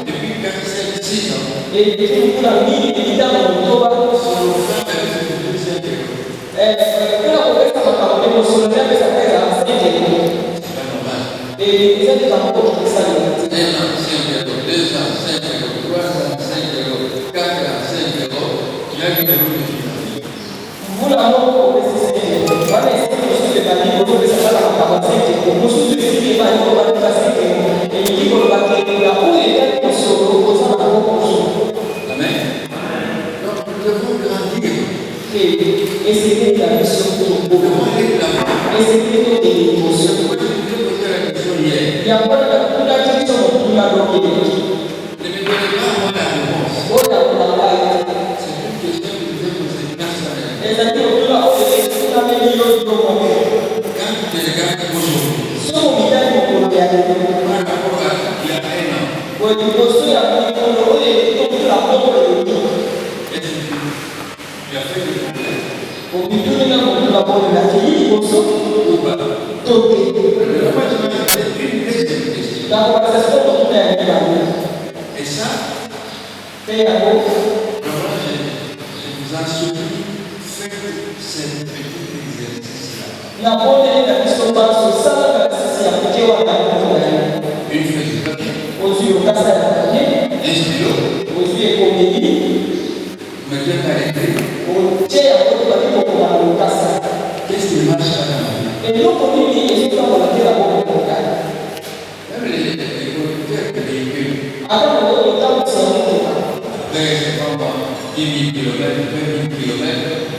Depuis 4-6 ans. Et depuis la vie, évidemment, on doit. Et vous êtes dans le monde de ça. 1 an, 5 euros, 2 ans, 5 euros, 3 ans, 5 euros, 4 ans, 5 euros. Tu as vu le monde. Vous l'avez précisé. Voilà, c'est que je suis de la vie, vous devez savoir la 45 euros. Vous souhaitez que je ne pas 5 euros. Et il dit qu'on va créer la où il y a des choses opposant à vos consommateurs. Amen. Donc, nous devons grandir. Et c'est la mission pour vous. Et c'est notre émotion. Il y a pas de la question pour la bloquer. Ne me donnez pas moi la réponse. C'est une question que vous devez poser personnellement. C'est-à-dire que là, on est la meilleure de mon monde. Quand tu regardes aujourd'hui, sur mon visage, on peut regarder. Par rapport à il y a 1 an. Oui, il faut se faire un peu de la propre de tout. Est-ce que tu as fait des problèmes? Au bout de la bonne de la vie, il faut se ou pas. Et ça, je vous en supplie, faites cette petite exercice-là. Une feuille de papier, un stylo, matière à écrire. Qu'est-ce qui marche pas dans la vie? Même les conducteurs de véhicules. Après, c'est pas moi, 10 000 km, 20 000 km,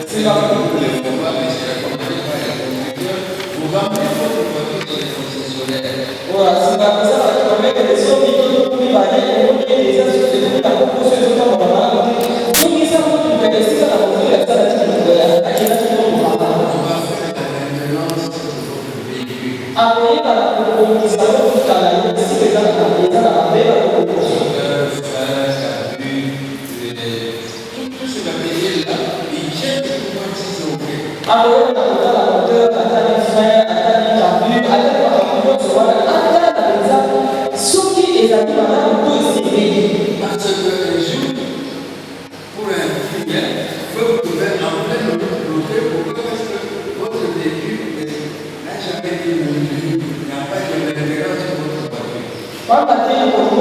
c'est pas pour les formats, mais c'est recommandé par les conducteurs pour remplir votre voiture sur les concessionnaires. Voilà, c'est pas ça, tu vas mettre des sommes qui vont nous parler, on va mettre des associations de la proposition de temps dans la montée. Donc, ils savent que tu peux laisser ça dans la montée, la salle à qui on va faire la maintenance de votre véhicule. Après, la proposition de la montée, si les gens ont la même proposition. Alors, on a la moteur, on a les freins, on a les carbures, on a les ce qui est la madame peut s'aider. Parce que un jour, pour un client, vous pouvez en plein bloqué pourquoi est-ce que votre véhicule n'a jamais été monté, n'a pas de référence sur votre voiture. Quand on a dit que vous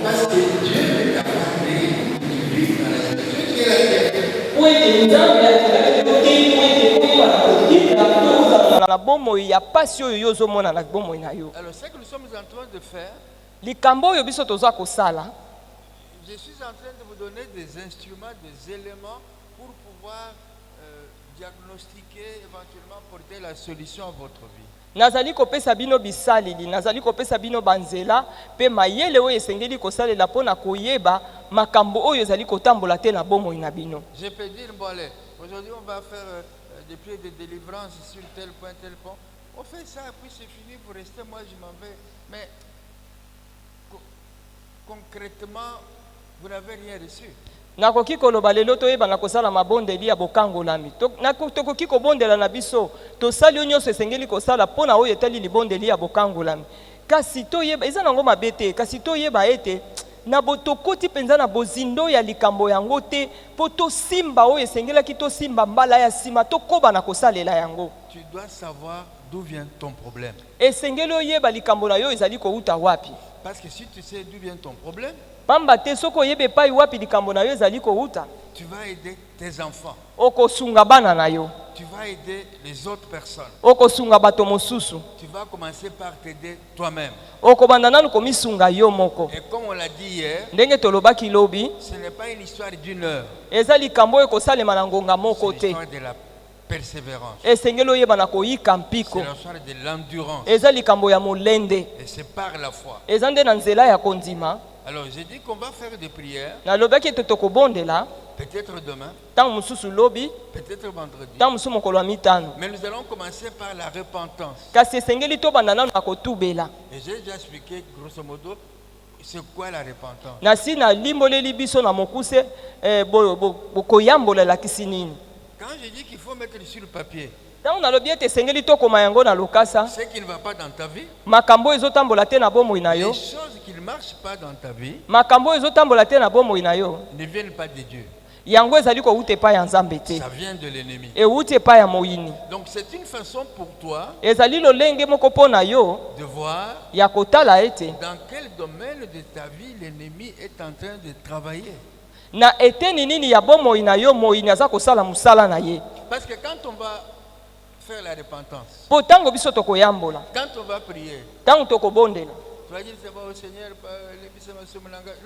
Parce que Dieu est capable de vivre dans la situation. na bomo ya pasi oyo yozo mona na bomo na yo. Alors, ce que nous sommes en train de faire, Likambo oyo biso toza kosala. je suis en train de vous donner des instruments, des éléments pour pouvoir diagnostiquer, éventuellement porter la solution à votre vie. Nazali kopesa bino bisalili, nazali kopesa bino banzela, pe mayele oyo esengeli kosalela pona koyeba makambo oyo ezali kotambola te na bomo na bino. Je peux dire, bon allez, aujourd'hui on va faire des prières de délivrance sur tel point, tel point. On fait ça, puis c'est fini pour rester, moi je m'en vais. Mais concrètement, vous n'avez rien reçu. Nakoki koloba lelo toyeba na kosala mabondeli ya bokangolami. Tokoki kobondela na biso, tosali nyonso esengeli kosala pona oyo etali libondeli ya bokangolami. Kasi toyeba eza nango mabete, kasi toyeba ete na botokoti penza na bozindo ya likambo yango te po tosimba oyo esengelaki tosimba mbala ya sima tokoba na kosalela yango. Tu dois savoir d'où vient ton problème. Esengeli oyeba likambo na yo ezali kouta wapi. Parce que si tu sais d'où vient ton problème, pamba te soko yebe pai wapi likambo na yo ezali kouta, tu vas aider tes enfants. Okosunga bana na yo. Tu vas aider les autres personnes. Okosunga bato mosusu. Tu vas commencer par t'aider toi-même. Okobanda nanu komisunga yo moko. Et comme on l'a dit hier, ndenge tolobaki lobi, ce n'est pas une histoire d'une heure. Eza likambo ekosalema na ngonga moko te. C'est l'histoire de la persévérance. Esengeli oyeba na koyika mpiko. C'est l'histoire de l'endurance. Eza likambo ya molende. Et c'est par la foi. Eza nde na nzela ya kondima. Alors j'ai dit qu'on va faire des prières. Nalobaki tokobondela. Peut-être demain. Tant mususu lobi. Peut-être vendredi. Tant mususu mokolo ya mitano. Mais nous allons commencer par la repentance. Kasi esengeli tobanda nanu na kotubela. Et j'ai déjà expliqué grosso modo c'est quoi la repentance. Nasi na limboleli biso na mokuse bokoyambolela kisi nini. Quand je dis qu'il faut mettre sur le papier, tant nalobi ete esengeli tokoma yango na lokasa, ce qui ne va pas dans ta vie, makambo ezotambola te na bomoi na yo, les choses qui ne marchent pas dans ta vie, makambo ezotambola te na bomoi na yo, ne viennent pas de Dieu. yango ezali kouta epai ya Nzambe te. Ça vient de l'ennemi. Euti epai ya moyini. Donc c'est une façon pour toi ezali lolenge moko pona yo de voir ya kotala ete dans quel domaine de ta vie l'ennemi est en train de travailler. na eteni nini ya bomoi na yo moyini aza kosala musala na ye. Parce que quand on va faire la repentance, po tango biso tokoyambola, quand on va prier, tango tokobondela, tu vas dire c'est pas au Seigneur,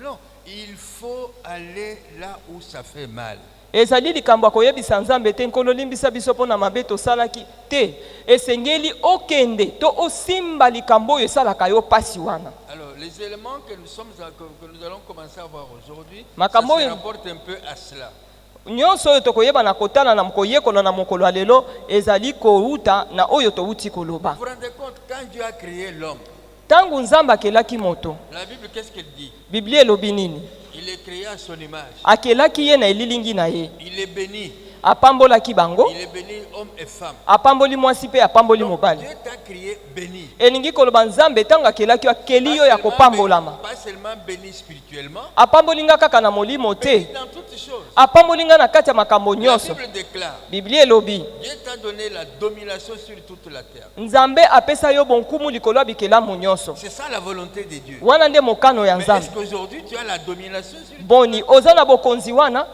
non, il faut aller là où ça fait mal. ezali likambo akoyebisa Nzambe te nkolo limbisa biso pona mabe tosalaki te, esengeli okende to osimba likambo oyo esalaka yo pasi wana. Alors les éléments que nous allons commencer à voir aujourd'hui, ça Makambo se rapporte un peu à cela. Nyonso oyo tokoyeba na kotala na mokoyekola na mokolo lelo ezali kouta na oyo touti koloba. Vous vous rendez compte, quand Dieu a créé l'homme, tangu Nzambe akelaki moto, la Bible qu'est-ce qu'elle dit? Biblia elobi nini? Il est créé à son image. Akelaki ye na elilingi na ye. Il est béni. Apambolaki bango. Il est béni homme et femme. Apamboli mwasi pe apamboli mobali. Dieu t'a créé béni. Elingi koloba Nzambe tanga akelaki akeli yo ya kopambolama. Pas seulement béni spirituellement. Apambolinga kaka na molimo te. Dans toutes choses. Apambolinga na kati ya makambo La nyonso. Bible déclare. Biblia elobi. Dieu t'a donné la domination sur toute la terre. Nzambe apesa yo bonkumu likolo ya bikelamu nyonso. C'est ça la volonté de Dieu. Wana nde mokano ya Mais Nzambe. est-ce qu'aujourd'hui tu as la domination sur Boni oza na bokonzi wana?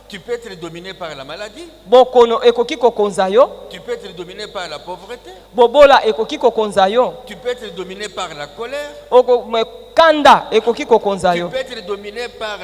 Tu peux être dominé par la maladie. Bokono ekoki kokonza yo. Tu peux être dominé par la pauvreté. Bobola ekoki kokonza yo. Tu peux être dominé par la colère. Kanda ekoki kokonza Tu yo. peux être dominé par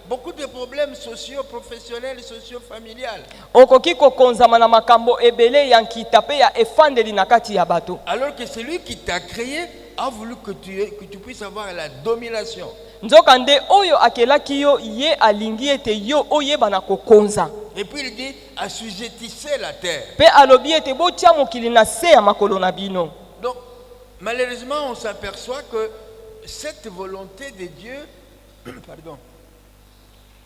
beaucoup de problèmes socio-professionnels, socio-familiales. Okoki kokonzama na makambo ebele ya nkita pe ya efandeli na kati ya bato. Alors que celui qui t'a créé a voulu que tu puisses avoir la domination. Nzoka nde oyo akelaki yo ye alingi ete yo oyeba na kokonza. Et puis il dit assujettissez la terre. Pe alobi ete botia mokili na se ya makolo na bino. Donc malheureusement on s'aperçoit que cette volonté de Dieu pardon,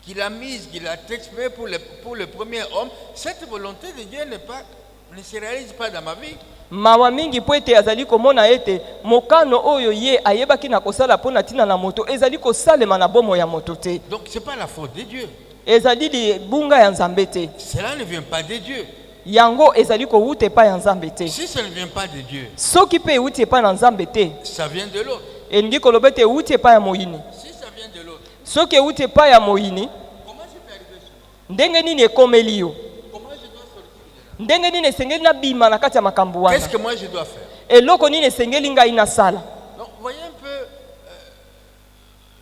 qu'il a mise, qu'il a exprimée pour le premier homme, cette volonté de Dieu ne se réalise pas dans ma vie. Mawa mingi po ete azali komona ete mokano oyo ye ayebaki na kosala pona tina na moto ezali kosalema na bomo ya moto te. Donc c'est pas la faute de Dieu. Ezali li bunga ya Nzambe te. Cela ne vient pas de Dieu. Yango ezali ko wute pa ya Nzambe te. Si ça ne vient pas de Dieu, soki pe wute pa na Nzambe te, ça vient de l'autre. elingi koloba ete wute pa ya moyini. Si ça vient de l'autre, soki wute pa ya moyini, comment je peux arriver sur ndenge nini ekomeli yo? Comment je dois sortir de là? ndenge nini esengeli na bima na kati ya makambo wana. Qu'est-ce que moi je dois faire? Eloko nini esengeli ngai na sala. Donc, voyez un peu,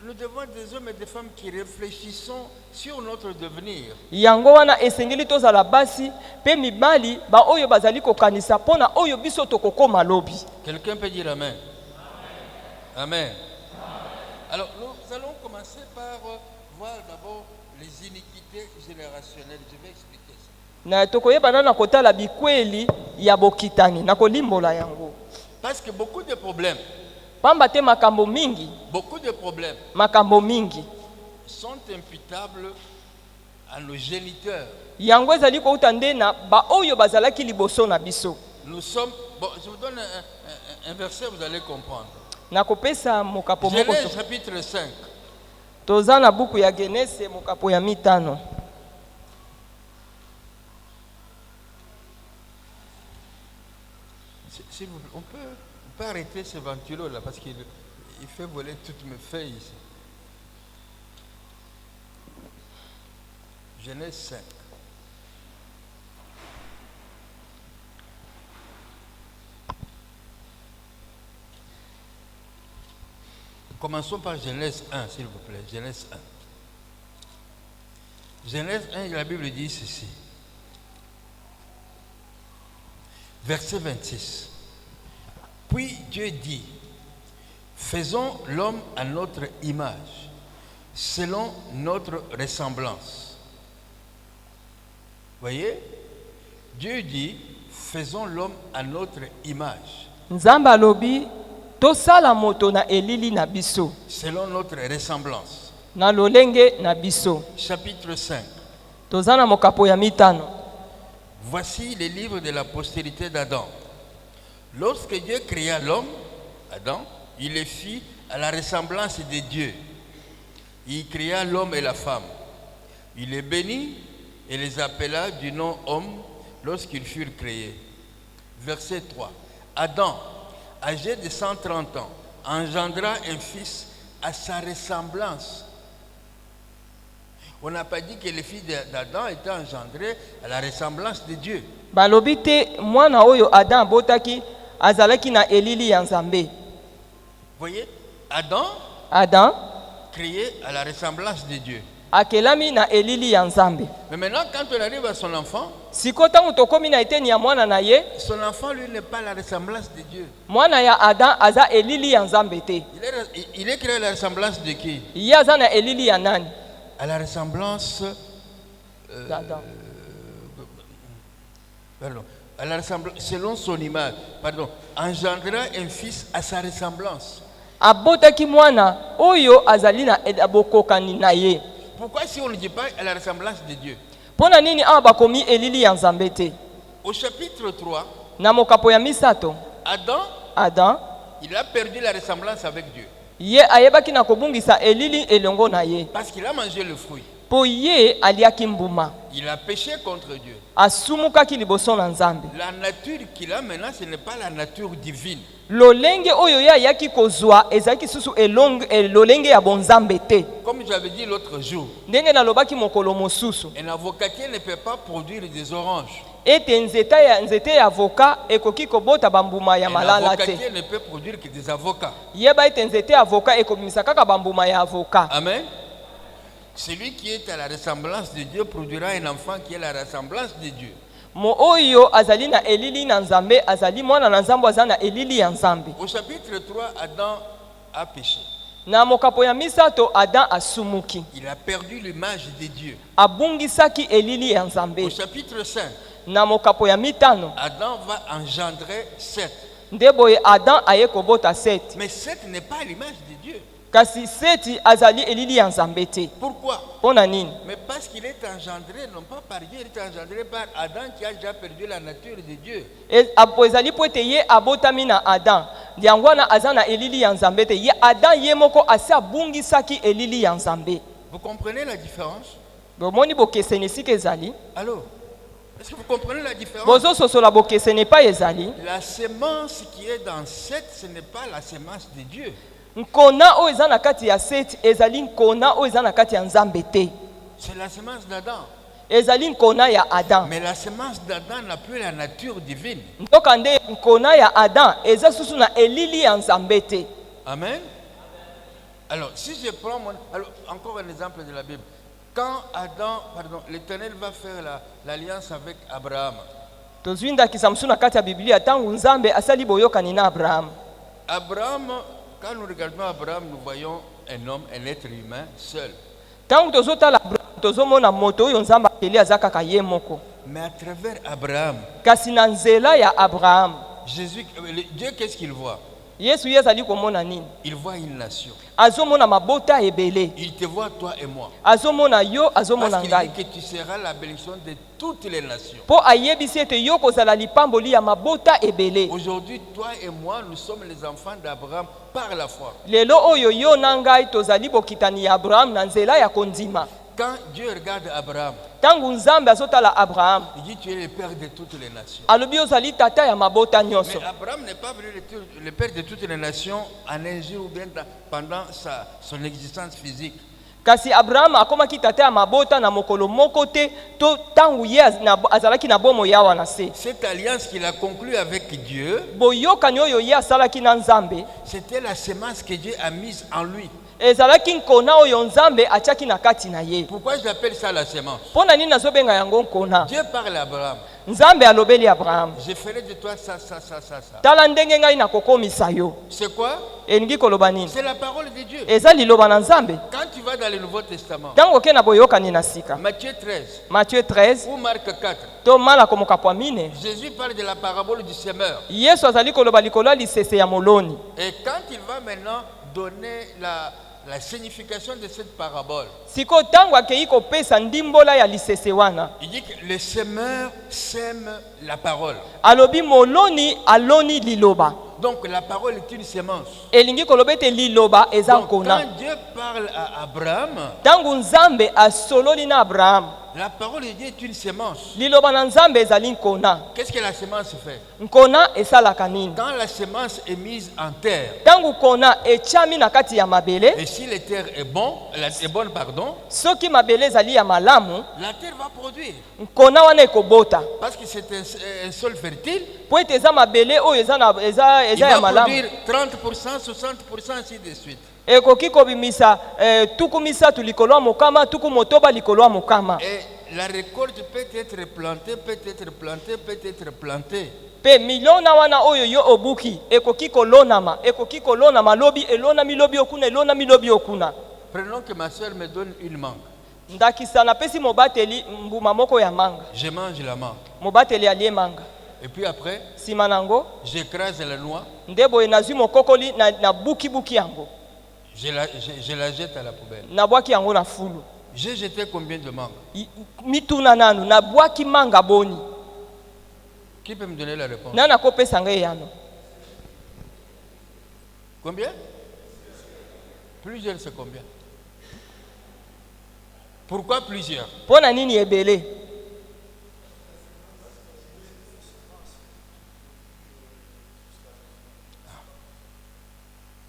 nous devons être des hommes et des femmes qui réfléchissons sur notre devenir. Yango wana esengeli tozala basi pe mibali ba oyo bazali kokanisa pona oyo biso tokokoma lobi. Quelqu'un peut dire amen? Amen. Alors, nous allons commencer par voir d'abord les iniquités générationnelles. Je vais expliquer ça. Na tokoyeba na kotala bikweli ya bokitani na kolimbola yango. Parce que beaucoup de problèmes, Pamba te makambo mingi, makambo mingi sont imputables à nos géniteurs. Yango ezali kouta nde na ba oyo bazalaki liboso na biso. Nous sommes, bon, je vous donne un verset, vous allez comprendre. Na kopesa mokapo moko. Genèse chapitre 5. Toza na buku ya Genese mokapo ya 5. Si vous, on peut arrêter ce ventilo là parce qu'il fait voler toutes mes feuilles ici. Genèse 5. Commençons par Genèse 1, s'il vous plaît. Genèse 1. Genèse 1, la Bible dit ceci. Verset 26. Puis Dieu dit, faisons l'homme à notre image, selon notre ressemblance. Voyez, Dieu dit, faisons l'homme à notre image. Nzamba lobi tosala moto na elili na biso. Selon notre ressemblance. Na lolenge na biso. Chapitre 5. Tozana mokapo ya 5. Voici les livres de la postérité d'Adam. Lorsque Dieu créa l'homme, Adam, il les fit à la ressemblance de Dieu. Il créa l'homme et la femme. Il les bénit et les appela du nom homme lorsqu'ils furent créés. Verset 3. Adam, âgé de 130 ans, engendra un fils à sa ressemblance. On n'a pas dit que le fils d'Adam était engendré à la ressemblance de Dieu. Balobi te mwana oyo Adam botaki azalaki na elili ya Nzambe. Voyez, Adam créé à la ressemblance de Dieu. Akelami na elili ya Nzambe. Mais maintenant, quand on arrive à son enfant, Sikota mutokomi na eteni ya mwana na ye, son enfant lui n'est pas la ressemblance de Dieu. Mwana ya Adam aza elili ya Nzambe te. Il est créé à la ressemblance de qui? Ye aza na elili ya nani? À la ressemblance d'Adam. Pardon. À la ressemblance, selon son image, pardon, engendra un fils à sa ressemblance. Abotaki mwana oyo azali na abokokani na ye. Pourquoi si on ne dit pas à la ressemblance de Dieu? Pona nini awa bakomi elili ya Nzambe te? Au chapitre 3, na mokapo ya 3, Adam, il a perdu la ressemblance avec Dieu. Ye ayebaki na kobungisa elili elongo na ye. Parce qu'il a mangé le fruit. Po ye aliaki mbuma. Il a péché contre Dieu. Asumukaki liboso na Nzambe. La nature qu'il a maintenant, ce n'est pas la nature divine. Lolenge oyo ya yaki kozwa ezaki susu lolenge ya bonzambe te. Comme j'avais dit l'autre jour, ndenge na lobaki mokolo mosusu, un avocatier ne peut pas produire des oranges. Ete nzete ya avocat ekoki kobota bambuma ya malala te. Un avocatier ne peut produire que des avocats. Yeba ete nzete ya avocat ekobimisa kaka bambuma ya avocat. Amen. Celui qui est à la ressemblance de Dieu produira un enfant qui est à la ressemblance de Dieu. Mo oyo azali na elili na Nzambe azali mwana na Nzambe azali na elili ya Nzambe. Au chapitre 3, Adam a péché. Na mokapo ya 3 Adam asumuki. Il a perdu l'image de Dieu. Abungisaki elili ya Nzambe. Au chapitre 5, na mokapo ya 5 Adam va engendrer Seth. Ndeboye Adam aye kobota Seth. Mais Seth n'est pas l'image de Dieu. Kasi Seth azali elili ya Nzambe te. Pourquoi? Pona nini? Mais parce qu'il est engendré non pas par Dieu, il est engendré par Adam qui a déjà perdu la nature de Dieu. Ezali po ete ye abotami na Adam. Yango wana aza na elili ya Nzambe te. Ye Adam ye moko asi abungisaki elili ya Nzambe. Vous comprenez la différence? Bomoni bokeseni sika ezali. Alors, est-ce que vous comprenez la différence? Bozo sosola bokeseni pa ezali. La semence qui est dans Seth, ce n'est pas la semence de Dieu. Nkona o eza na kati ya Seth ezali nkona o eza na kati ya Nzambe te. C'est la semence d'Adam. ezali nkona ya Adam. Mais la semence d'Adam n'a plus la nature divine. Ndokande nkona ya Adam eza susu na elili ya Nzambe te. Amen. Alors, si je prends alors, encore un exemple de la Bible. Quand l'Éternel va faire l'alliance avec Abraham. Tozwinda kisamsu na kati ya Biblia tangu Nzambe asali boyokani na Abraham. Abraham, quand nous regardons Abraham, nous voyons un homme, un être humain seul. Tangu tozotala Abraham tozomona moto oyo Nzambe akeli azaka ka ye moko. Mais à travers Abraham, kasi na nzela ya Abraham, Dieu qu'est-ce qu'il voit? Yesu yazali komona nini? Il voit une nation. Azomona mabota ebele. Il te voit toi et moi. Azomona yo, azomona ngai. Parce qu'il dit que tu seras la bénédiction de toutes les nations. Po ayebisi ete yo kozala lipamboli ya mabota ebele. Aujourd'hui, toi et moi, nous sommes les enfants d'Abraham par la foi. Lelo oyo yo na ngai tozali bokitani ya Abraham na nzela ya kondima. Quand Dieu regarde Abraham, tangu Nzambe azotala Abraham, il dit tu es le père de toutes les nations. Alobi ozali tata ya mabota nyonso. Mais Abraham n'est pas venu le père de toutes les nations en un jour ou bien pendant son existence physique. Kasi Abraham akomaki tata ya mabota na mokolo moko te to tangu ye azalaki na bomo yawa na se. Cette alliance qu'il a conclue avec Dieu, boyokani oyo ye asalaki na Nzambe, c'était la semence que Dieu a mise en lui. ezalaki nkona oyo Nzambe atiaki na kati na ye. Pourquoi j'appelle ça la semence? Pona nini nazobenga yango nkona? Dieu parle à Abraham. Nzambe alobeli Abraham, je ferai de toi ça. Tala ndenge ngai nakokomisa yo. C'est quoi? Elingi koloba nini? C'est la parole de Dieu. Eza liloba na Nzambe. Quand tu vas dans le Nouveau Testament, tango ke na boyokani na sika, Matthieu 13 Matthieu 13 ou Marc 4, to mala komoka kwa mine, Jésus parle de la parabole du semeur. Yesu azali koloba likolo ya lisese ya moloni. Et quand il va maintenant donner la signification de cette parabole, siko tango akei kopesa ndimbola ya lisese wana, il dit que le semeur sème la parole. Alobi moloni aloni liloba. Donc la parole est une semence. Elingi kolobete liloba eza nkona. Quand Dieu parle à Abraham, tangu Nzambe asololi na Abraham, la parole de Dieu est une semence. liloba na Nzambe ezali nkona. Qu'est-ce que la semence fait? Nkona esalaka nini? Quand la semence est mise en terre, tangu kona echami na kati ya mabele, et si la terre est bonne, soki mabele ezali ya malamu, la terre va produire. Nkona wana ekobota. Parce que c'est un sol fertile. Po ete eza mabele oyo eza ya malamu. Il va produire 30%, 60%, ainsi de suite. Ekoki kobimisa tuku misatu likolo ya mokama, tuku motoba likolo ya mokama. Et la récolte peut être plantée, peut être plantée, peut être plantée. Pe milona wana oyo yo obuki, ekoki kolonama lobi elona milobi okuna, elona milobi okuna. Prenons que ma soeur me donne une mangue. Ndakisa na pesi mobateli mbuma moko ya manga. Je mange la mangue. Mobateli alie manga. Et puis après, simanango, j'écrase la noix. Ndebo enazui mokokoli na buki yango. Je la jette à la poubelle. Na bwaki yango na fulu. J'ai jeté combien de mangues? Mituna nanu na bwaki manga boni. Qui peut me donner la réponse? Nana kopesa ngai yano. Combien? Plusieurs, c'est combien? Pourquoi plusieurs? Pona nini ebele?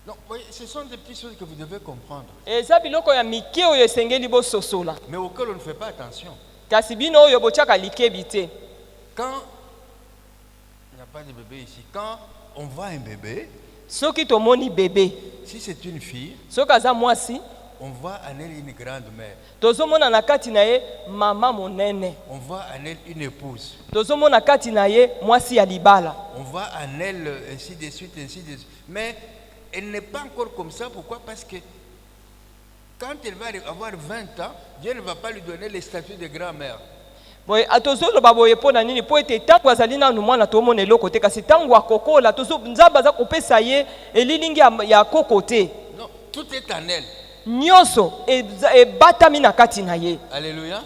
Non, voyez, ce sont des petites choses que vous devez comprendre. Eza biloko ya mike oyo esengeli bososola. Mais auquel on ne fait pas attention. Kasi bino oyo bochaka likebi te. Quand il n'y a pas de bébé ici, quand on voit un bébé, soki tomoni bébé, si c'est une fille, soki aza mwasi, on voit en elle une grande mère. Tozomona na kati na ye mama monene. On voit en elle une épouse. Tozomona kati na ye mwasi ya libala. On voit en elle ainsi de suite, ainsi de suite. Mais elle n'est pas encore comme ça. Pourquoi? Parce que quand elle va avoir 20 ans, Dieu ne va pas lui donner le statut de grand-mère. Boye atozoloba boye pona nini po ete tangu azali nanu mwana tomona eloko te, kasi tangu akokola Nzambe aza kopesa ye elilingi ya kokote. Non, tout est en elle. Nyonso ebatami na kati na ye. Alléluia.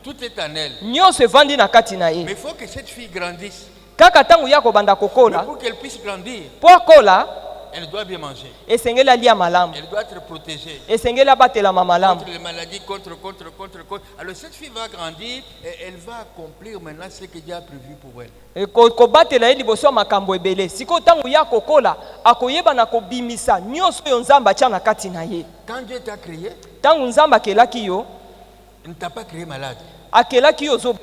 Tout est en elle. Nyonso evandi na kati na ye. Mais il faut que cette fille grandisse. Kaka tangu ya kobanda kokola, pour qu'elle puisse grandir, po akola, elle doit bien manger. Esengeli alia malamu. Elle doit être protégée. Esengeli abatela malamu. Contre les maladies, contre. Alors cette fille va grandir et elle va accomplir maintenant ce que Dieu a prévu pour elle. Kobatela ye liboso makambo ebele. Siko tangu ya kokola, akoyeba na kobimisa nyonso yo Nzambe atia na kati na ye. Quand Dieu t'a créé, tangu Nzambe akelaki yo, il ne t'a pas créé malade. akelaki yo ozo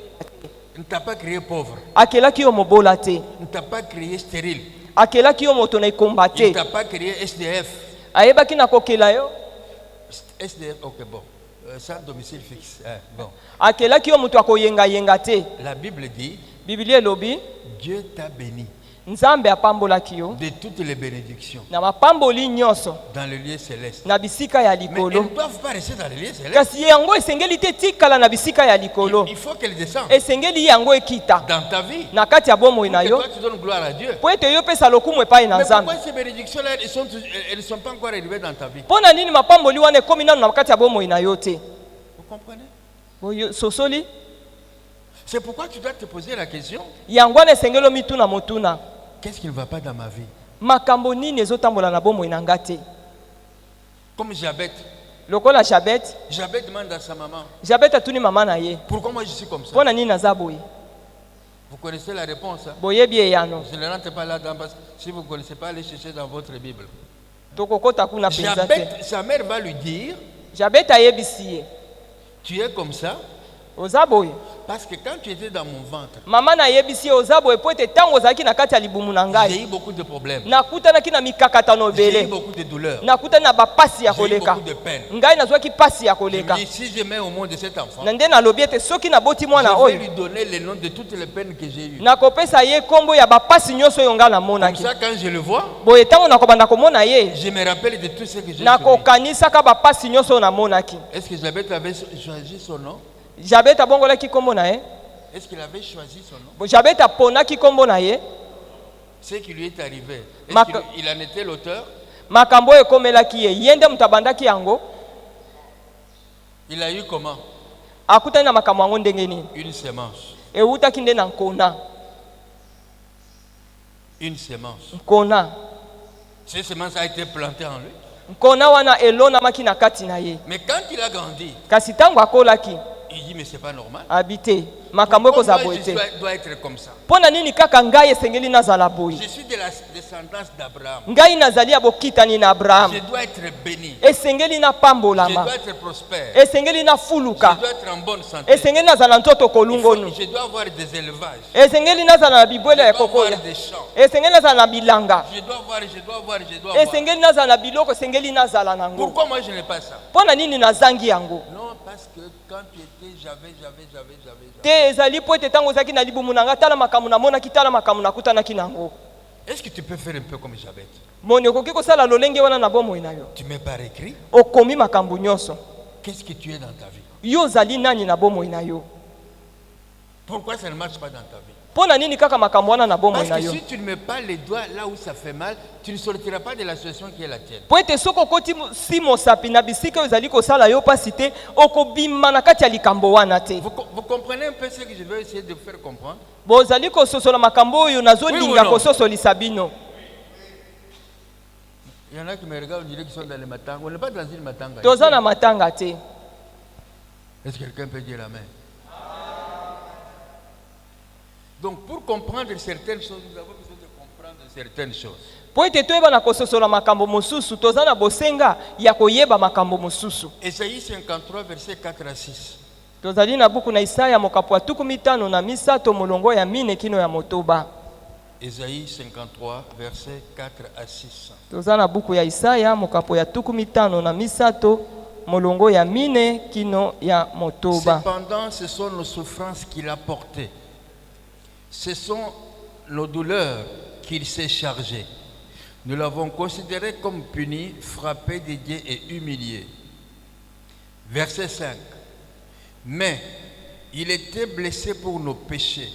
Il ne t'a pas créé pauvre. akelaki yo mobola te Il ne t'a pas créé stérile. akelaki yo moto na ekomba Il ne te t'a pas créé SDF. ayebaki na kokela yo SDF, ok, bon. Sans domicile fixe. Bon. akelaki yo moto akoyengayenga te. La Bible dit, Biblia elobi Dieu t'a béni nzambe apambolaki yo de toutes les bénédictions na mapamboli nyonso dans le lieu céleste. na bisika ya Mais elles likolo ne doivent pas rester dans le lieu céleste. kasi yango esengeli te tikala na bisika ya likolo Il faut qu'elles descendent esengeli yango ekita dans ta vie. na kati ya bomoi na Et yo toi, tu donnes gloire à Dieu. po ete yo pesa lokumu epai na Mais nzambe. pourquoi ces bénédictions-là, elles ne sont pas encore arrivées dans ta vie? Mpo na nini mapamboli wana ekomi nanu na kati ya bomoi na yo te? Vous comprenez? Boyo sosoli C'est pourquoi tu dois te poser la question, yango wana esengeli mituna motuna qu'est-ce qui ne va pas dans ma vie? makambo nini ezotambola na bomoi na nga te? Comme Jabet. Lokola Jabet Jabet demande à sa maman, Jabet atuni mama na ye pourquoi moi je suis comme ça? mpo na nini naza boye? Vous connaissez la réponse, hein? Boyebi eyano Je ne rentre pas là-dedans parce que si vous ne connaissez pas, allez chercher dans votre Bible. tokokota kuna mpenza te. Jabet, sa mère va lui dire, Jabet ayebisi ye tu es comme ça oza boye. parce que quand tu étais dans mon ventre, Mama na yebisi ye oza boye po ete ntango ozalaki na kati ya libumu na j'ai ngai eu beaucoup de problèmes. nakutanaki na mikakatano J'ai eu ebele beaucoup de douleurs. nakutani na bapasi ya J'ai eu koleka beaucoup de peine. ngai nazwaki pasi ya Je me koleka dis, si je mets au monde cet enfant, na nde nalobi ete soki naboti mwana je vais oyo lui donner le nom de toutes les peines que j'ai eues. nakopesa ye nkombo ya bapasi nyonso oyo ngai Comme namonaki. ça, quand je le vois, Boye ntango nakobanda komona ye je me rappelle de tout ce que j'ai subi. nakokanisaka bapasi nyonso oyo namonaki. Est-ce que Jabet avait choisi son nom? Jabet abongolaki nkombo na ye. Est-ce qu'il avait choisi son nom? Jabet aponaki nkombo na ye. Ce qui lui est arrivé, est-ce Maka- qu'il en était l'auteur? makambo oyo ekomelaki ye ye nde moto abandaki yango. Il a eu comment? Akutani na makambo yango ndenge nini? Une semence. Ewutaki nde na nkona. Une semence. Nkona. Cette semence a été plantée en lui. Nkona wana elonamaki na kati na ye. Mais quand il a grandi, Kasi ntango akolaki il dit mais c'est pas normal. abite makambo Pourquoi ekozala moi, boye je te. dois être comme ça? Mpo na nini kaka ngai esengeli nazala boye? Je suis de la descendance d'Abraham. Ngai nazali ya bokitani na Abraham. Je dois être béni. Esengeli na Je pambolama. dois être prospère. Esengeli na Je fuluka. dois être en bonne santé. Esengeli nazala nzoto kolungonu. Je dois avoir des élevages. Esengeli nazala na bibwele Je ya dois avoir kokola. des champs. Esengeli nazala na bilanga. Je dois avoir. Esengeli nazala na biloko, esengeli nazala nango. Pourquoi moi je n'ai pas ça? Mpo na nini nazangi yango? Non, parce que quand tu étais, j'avais. Te ezali po ete ntango ozalaki na libumu na nga tala makambo namonaki tala makambo nakutanaki nango. Est-ce que tu peux faire un peu comme Jabet? Moni okoki kosala lolenge wana na bomoi na yo. Tu m'es par écrit. Okomi makambo nyonso. Qu'est-ce que tu es dans ta vie? Yo ozali nani na bomoi na yo? Pourquoi ça ne marche pas dans ta vie? Mpo na nini kaka makambo wana na bomoi Parce na que yo? si tu ne mets pas les doigts là où ça fait mal, tu ne sortiras pas de la situation qui est la tienne. Po ete soki okoti si mosapi na bisika oyo ezali kosala yo mpasi te okobima na kati ya likambo wana te. Vous comprenez un peu ce que je vais essayer de vous faire comprendre? Bozali kososola makambo oyo nazolinga Oui ou non? kososolisa bino. Il y en a qui me regardent, on dirait qu'ils sont dans les matanga. On n'est pas dans une matanga. Toza na matanga te. Est-ce que quelqu'un peut dire la main? Donc pour comprendre certaines choses, nous avons besoin de comprendre certaines choses. Po ete toyeba na kososola makambo mosusu toza na bosenga ya koyeba makambo mosusu. Ésaïe 53, versets 4 à 6. Tozali na buku na Isaya mokapo ya 53 molongo ya mine kino ya motoba. Ésaïe 53, versets 4 à 6. Toza na buku ya Isaya mokapo ya 53 molongo ya mine kino ya motoba. Cependant, ce sont nos souffrances qu'il a portées. Ce sont nos douleurs qu'il s'est chargé. Nous l'avons considéré comme puni, frappé, dédié et humilié. Verset 5. Mais il était blessé pour nos péchés,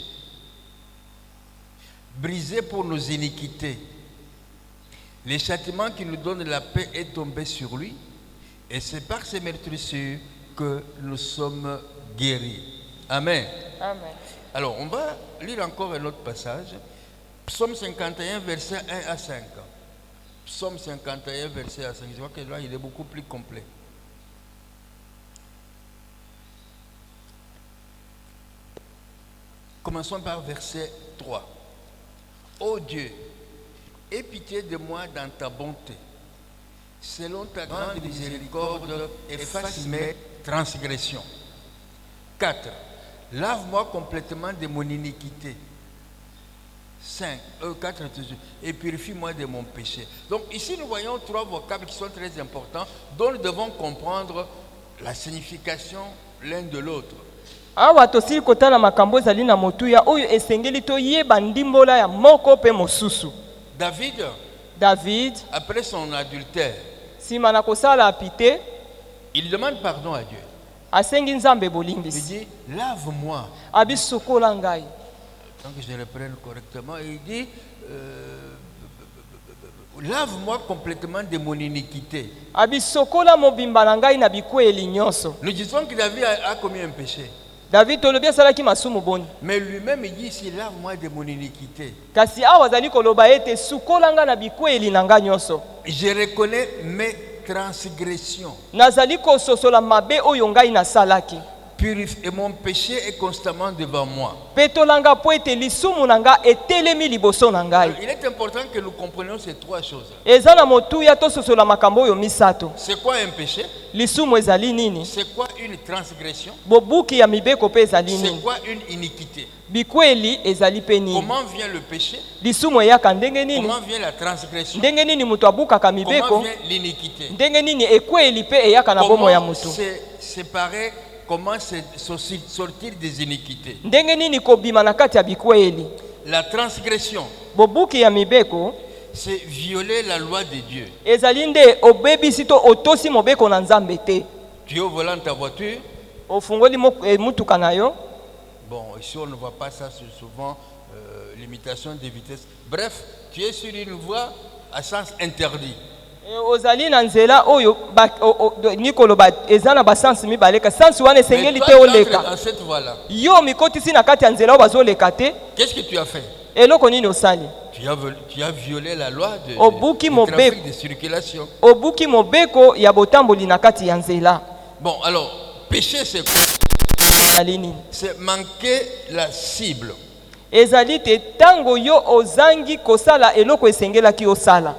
brisé pour nos iniquités. Le châtiment qui nous donne la paix est tombé sur lui, et c'est par ses meurtrissures que nous sommes guéris. Amen. Amen. Alors, on va lire encore un autre passage. Psaume 51, verset 1 à 5. Psaume 51, verset 1 à 5. Je vois que là, il est beaucoup plus complet. Commençons par verset 3. Ô Dieu, aie pitié de moi dans ta bonté. Selon ta grande miséricorde, efface mes transgressions. 4. Lave-moi complètement de mon iniquité. 4, et purifie-moi de mon péché. Donc ici nous voyons 3 vocables qui sont très importants dont nous devons comprendre la signification l'un de l'autre. Awa tosili kotala makambo ezali na motuya oyo esengeli toyeba ndimbola ya moko pe mosusu. David, après son adultère, sima na kosala apite, il demande pardon à Dieu. Asengi nzambe Il bolimbisi. dit, lave-moi. Abisukola ngai. Tant que je reprenne correctement, il dit, lave-moi complètement de mon iniquité. Abisokola mobimba na ngai na bikweli nyonso. Nous disons que David a commis un péché. David tolobi asalaki masumu boni. Mais lui-même il dit ici, lave-moi de mon iniquité. Kasi awa zali koloba ete sukola nga na bikweli na ngai nyonso. Je reconnais mes transgressions. Nazali kososola mabe oyo ngai nasalaki. Et mon péché est constamment devant moi. Petolanga po ete lisumu na nga etelemi liboso na ngai. Il est important que nous comprenions ces 3 choses. Eza na motuya tososola makambo oyo misato. C'est quoi un péché? Lisumu ezali nini? C'est quoi une transgression? Bobuki ya mibeko pe ezali nini? C'est quoi une iniquité? Bikweli ezali pe nini? Comment vient le péché? Lisumu eyaka ndenge nini? Comment vient la transgression? Ndenge nini mutu abukaka mibeko? Comment vient l'iniquité? Ndenge nini ekweli pe eyaka na bomo ya mutu? C'est séparer, comment sortir des iniquités? Ndenge nini kobima na kati ya bikweli? La transgression, bobuki ya mibeko, c'est violer la loi de Dieu. ezali nde obebisi to otosi mobeko na Nzambe te. Tu es au volant de ta voiture. Ofungoli mutuka na yo. Bon, ici on ne voit pas ça souvent, limitation de vitesse. Bref, tu es sur une voie à sens interdit. Ozali na nzela oyo nikoloba ezana ba sens mibale ka sens wana esengeli te dans oleka. cette voie-là, Yo mikotisi na kati ya nzela oyo bazoleka te. qu'est-ce que tu as fait? Eloko nini osali? Tu as violé la loi de trafic de circulation. Obuki mobeko ya botamboli na kati ya nzela. Bon, alors, péché c'est quoi? C'est manquer la cible. Ezali te tango yo ozangi kosala eloko esengelaki osala.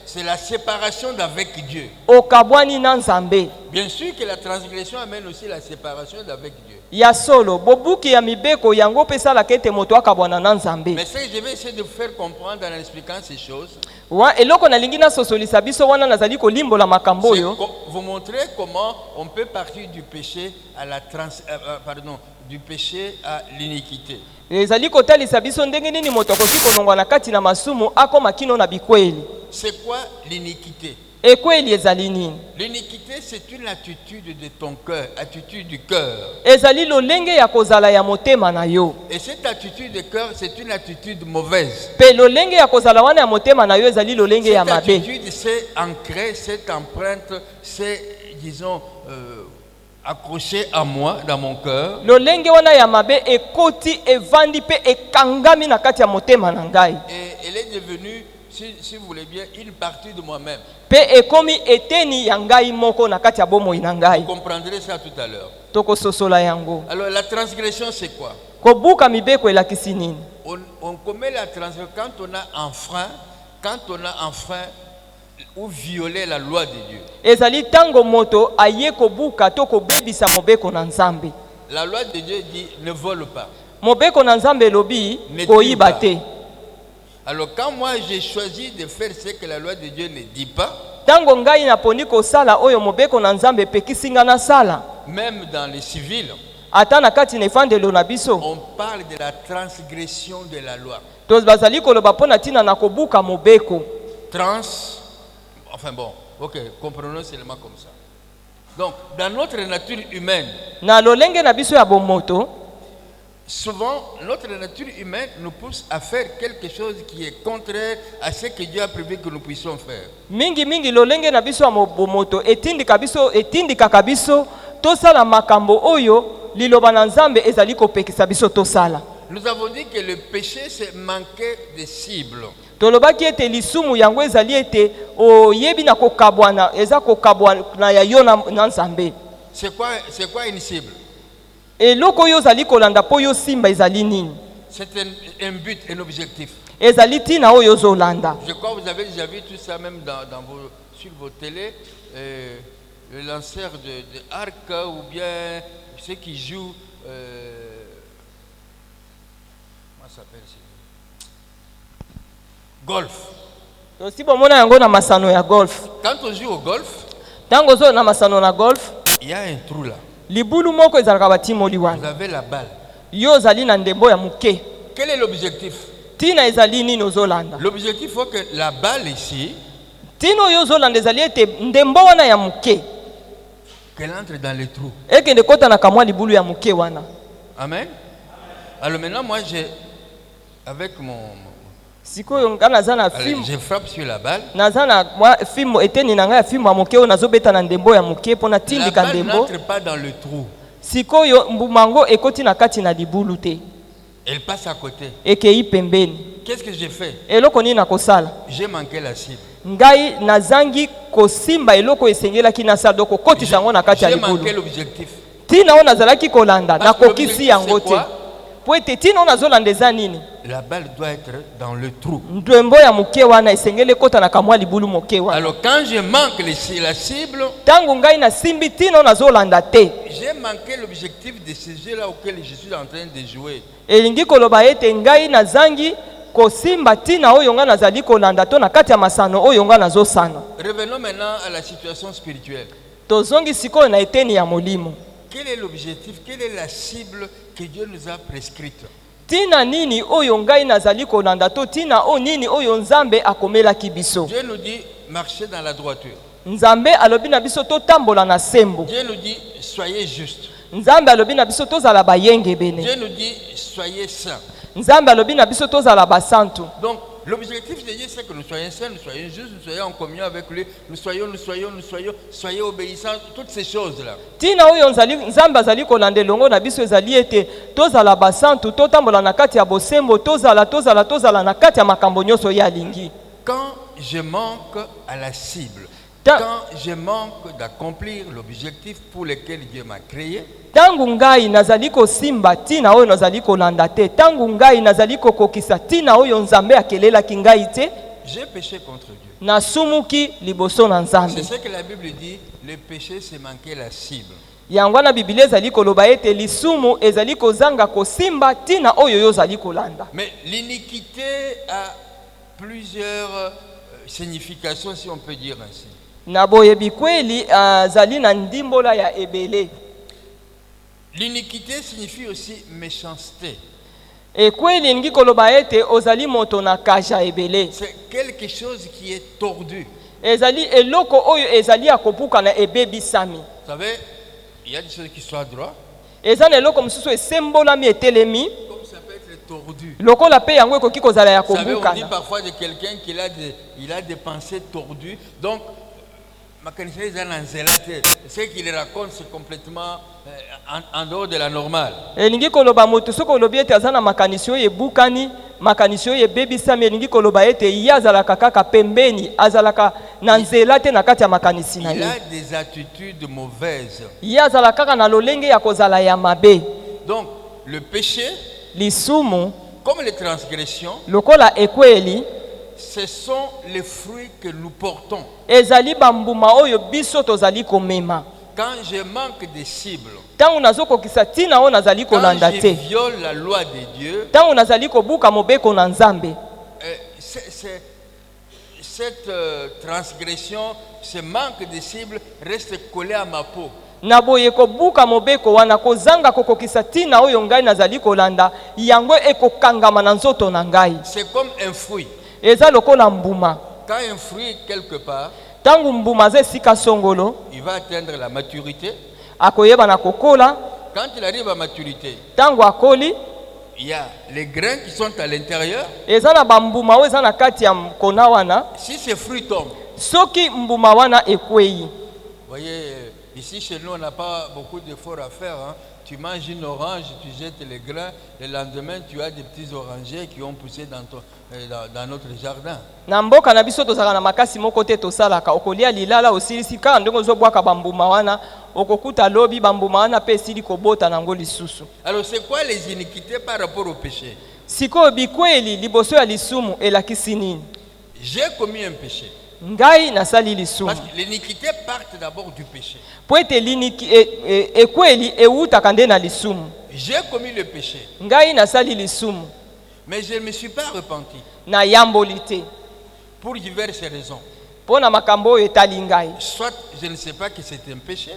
C'est la séparation d'avec Dieu. Okabwani na Nzambe. Bien sûr que la transgression amène aussi la séparation d'avec Dieu. Ya solo bobuki ya mibeko yango pesa la kete moto akabwana na Nzambe. Mais ce que je vais essayer de vous faire comprendre en expliquant ces choses, wa eloko na lingi na sosolisa biso wana nazali kolimbola makambo yo. Vous montrer comment on peut partir du péché à du péché à l'iniquité. Ezali kotalisa biso ndenge nini moto akoki kolongwa na kati na masumu akoma kino na bikweli. C'est quoi l'iniquité? Ekweli ezali nini? L'iniquité, c'est une attitude de ton cœur, attitude du cœur. Ezali lolenge ya kozala ya motema na yo. Et cette attitude de cœur, c'est une attitude mauvaise. Pe lolenge ya kozala wana ya motema na yo ezali lolenge ya mabe. Cette attitude, c'est ancré, cette empreinte, c'est, disons, accroché à moi, dans mon cœur. Lolenge wana ya mabe ekoti evandi pe ekangami na kati ya motema na ngai. Et elle est devenue, si vous voulez bien, une partie de moi-même. Pe ekomi eteni ya ngai moko na kati ya bomoi na ngai. Vous comprendrez ça tout à l'heure. Toko sosola yango. Alors la transgression, c'est quoi? Kobuka mibeko elakisi nini? On commet la transgression quand on a enfreint ou violé la loi de Dieu. Ezali tango moto aye kobuka to kobebisa mobeko na Nzambe. La loi de Dieu dit ne vole pas. Mobeko na Nzambe lobi koyiba te. Alors quand moi j'ai choisi de faire ce que la loi de Dieu ne dit pas, tango ngai naponi kosala oyo mobeko na Nzambe pekisinga na sala, même dans les civils, ata na kati na efandelo na biso, on parle de la transgression de la loi. To bazali koloba pona tina na kobuka mobeko. Enfin bon, ok, comprenons seulement comme ça. Donc, dans notre nature humaine, na lolenge na biso ya bomoto, souvent, notre nature humaine nous pousse à faire quelque chose qui est contraire à ce que Dieu a prévu que nous puissions faire. Mingi lolenge na biso ya bomoto etindika kabiso tosala makambo oyo liloba na Nzambe ezali kopekisa biso tosala. Nous avons dit que le péché c'est manquer de cible. Tolobaki ete lisumu yango ezali ete oyebi na kokabwana eza kokabwana ya yo na Nzambe. C'est quoi une cible? Eloko yo zali kolanda po yo simba ezali nini? C'est un but, un objectif. Ezali tina oyo zolanda. Je crois que vous avez déjà vu tout ça même sur vos télés, le lanceur de arc ou bien ceux qui jouent comment ça s'appelle ça? Golf. tosi bomona yango na masano ya golf. Quand on joue au golf, Tango zo na masano na golf, il y a un trou là. libulu moko ezalaka batimoli wana. Vous avez la balle. Yo ozali na ndembo ya muke. Quel est l'objectif? Tina ezali nini ozolanda? L'objectif, il faut que la balle ici, Tino yo ozolanda ezali ete ndembo wana ya muke qu'elle entre dans les trous. ekende kota na kamwa libulu ya muke wana. Amen. Alors maintenant, moi, avec mon... Sikoyo nga naza na Allez, film. je frappe sur la balle. Naza na mwa film eteni na nga ya film ya muke oyo nazobeta na ndembo ya muke pona La tindika balle ndembo. n'entre pas dans le trou. Sikoyo mbumango ekoti na kati na libulu te. Elle passe à côté. Ekei pembeni. Qu'est-ce que j'ai fait? Eloko nini nakosala? J'ai manqué la cible. Ngai nazangi kosimba eloko esengelaki na sala doko kotisa yango na kati ya J'ai manqué libulu. l'objectif. Tina o nazalaki kolanda Parce que nakokisi l'objectif, yango c'est te. quoi? Po ete tina o nazolanda eza nini? La balle doit être dans le trou. Ndembo ya muke wana esengeli kota na kamwa libulu muke wana. Alors quand je manque la cible, Tango ngai na simbi tina o nazolanda te. j'ai manqué l'objectif de ce jeu-là auquel je suis en train de jouer. Elingi koloba ete ngai nazangi kosimba tina oyo nga nazali kolanda to na kati ya masano oyo nga nazosana. Revenons maintenant à la situation spirituelle. Tozongi sikoyo na eteni ya molimo. Quel est l'objectif? Quelle est la cible que Dieu nous a prescrite? Tina nini oyo ngai nazali kolanda to tina o nini oyo nzambe akomelaki biso. Dieu nous dit marchez dans la droiture. Nzambe alobi na biso totambola na sembo. Dieu nous dit soyez justes. Nzambe alobi na biso tozala bayenge bene. Dieu nous dit soyez saints. Nzambe alobi na biso tozala basantu. Donc l'objectif de Dieu, c'est que nous soyons saints, nous soyons justes, nous soyons en communion avec lui, soyez obéissants, toutes ces choses-là. Tina oyo nzambe azali kolanda elongo na biso ezali ete tozala basantu totambola na kati ya bosembo tozala na kati ya makambo nyonso ya lingi. Quand je manque à la cible, Ta- quand je manque d'accomplir l'objectif pour lequel Dieu m'a créé, Tangu ngai nazali kosimba tina oyo nazali kolanda te. Tangu ngai nazali kokokisa tina oyo nzambe akelelaki ngai te. j'ai péché contre Dieu. Nasumuki liboso na nzambe. C'est ce que la Bible dit, le péché c'est manquer la cible. Yango na Biblia ezali koloba ete lisumu ezali kozanga kosimba tina oyo yo zali kolanda. Mais l'iniquité a plusieurs significations, si on peut dire ainsi. Na boyebi kweli azali na ndimbola ya ebele. L'iniquité signifie aussi méchanceté. E kweli ngi koloba ete ozali moto na kasha ebele. C'est quelque chose qui est tordu. Ezali eloko oyo ezali akopuka na ebebisami. Vous savez, il y a des choses qui sont droits, Eza na eloko mosusu esembolami etelemi. comme ça peut être tordu. Lokola pe yango ekoki kozala ya Vous savez, on dit kobukana. parfois de quelqu'un qu'il a il a des pensées tordues. Donc, ce qu'il raconte, c'est complètement en dehors de la normale. Elingi koloba moto soko olobi ete aza na makanisi oyo ebukani, makanisi oyo ebebisami elingi koloba ete ye azalaka kaka pembeni, azalaka na nzela te na kati ya makanisi na Il ye. a des attitudes mauvaises. Ye azalaka kaka na lolenge ya kozala ya mabe. Donc, le péché, Lisumu comme les transgressions, lokola ekweli ce sont les fruits que nous portons. ezali bambuma oyo biso tozali komema. Quand je manque de cibles, Tangu nazokokisa tina oyo nazali quand kolanda je te. viole la loi de Dieu, Tangu nazali kobuka mobeko na nzambe. cette transgression, ce manque de cibles reste collé à ma peau. Na boye kobuka mobeko wana kozanga kokokisa tina oyo ngai nazali kolanda yango ekokangama na nzoto na ngai. C'est comme un fruit. Eza lokola mbuma. Quand un fruit quelque part, Tangu mbuma ze sika songolo il va atteindre la maturité. akoyeba na kokola. Quand il arrive à maturité, Tangu akoli il y a les grains qui sont à l'intérieur. eza na bambuma oyo eza na kati ya mkona wana. Si ces fruits tombent, Soki mbuma wana ekwei. vous voyez, ici chez nous, on n'a pas beaucoup d'efforts à faire. Hein. Tu manges une orange, tu jettes les grains, le lendemain, tu as des petits orangers qui ont poussé dans notre jardin. Na mboka na biso tozala na makasi moko te tosalaka okolia lilala osilisi kaka ndenge ozobwaka bambuma wana okokuta lobi bambuma wana pe esili kobota nango lisusu. Alors, c'est quoi les iniquités par rapport au péché? Sikoyo bikweli liboso ya lisumu elakisi nini? J'ai commis un péché. Ngai nasali lisumu. Parce que l'iniquité part d'abord du péché. Po ete ekweli ewutaka nde na lisumu. j'ai commis le péché, ngai nasali lisumu mais je ne me suis pas repenti na yamboli te pour diverses raisons. mpo na makambo oyo etali ngai. Soit je ne sais pas que c'est un péché,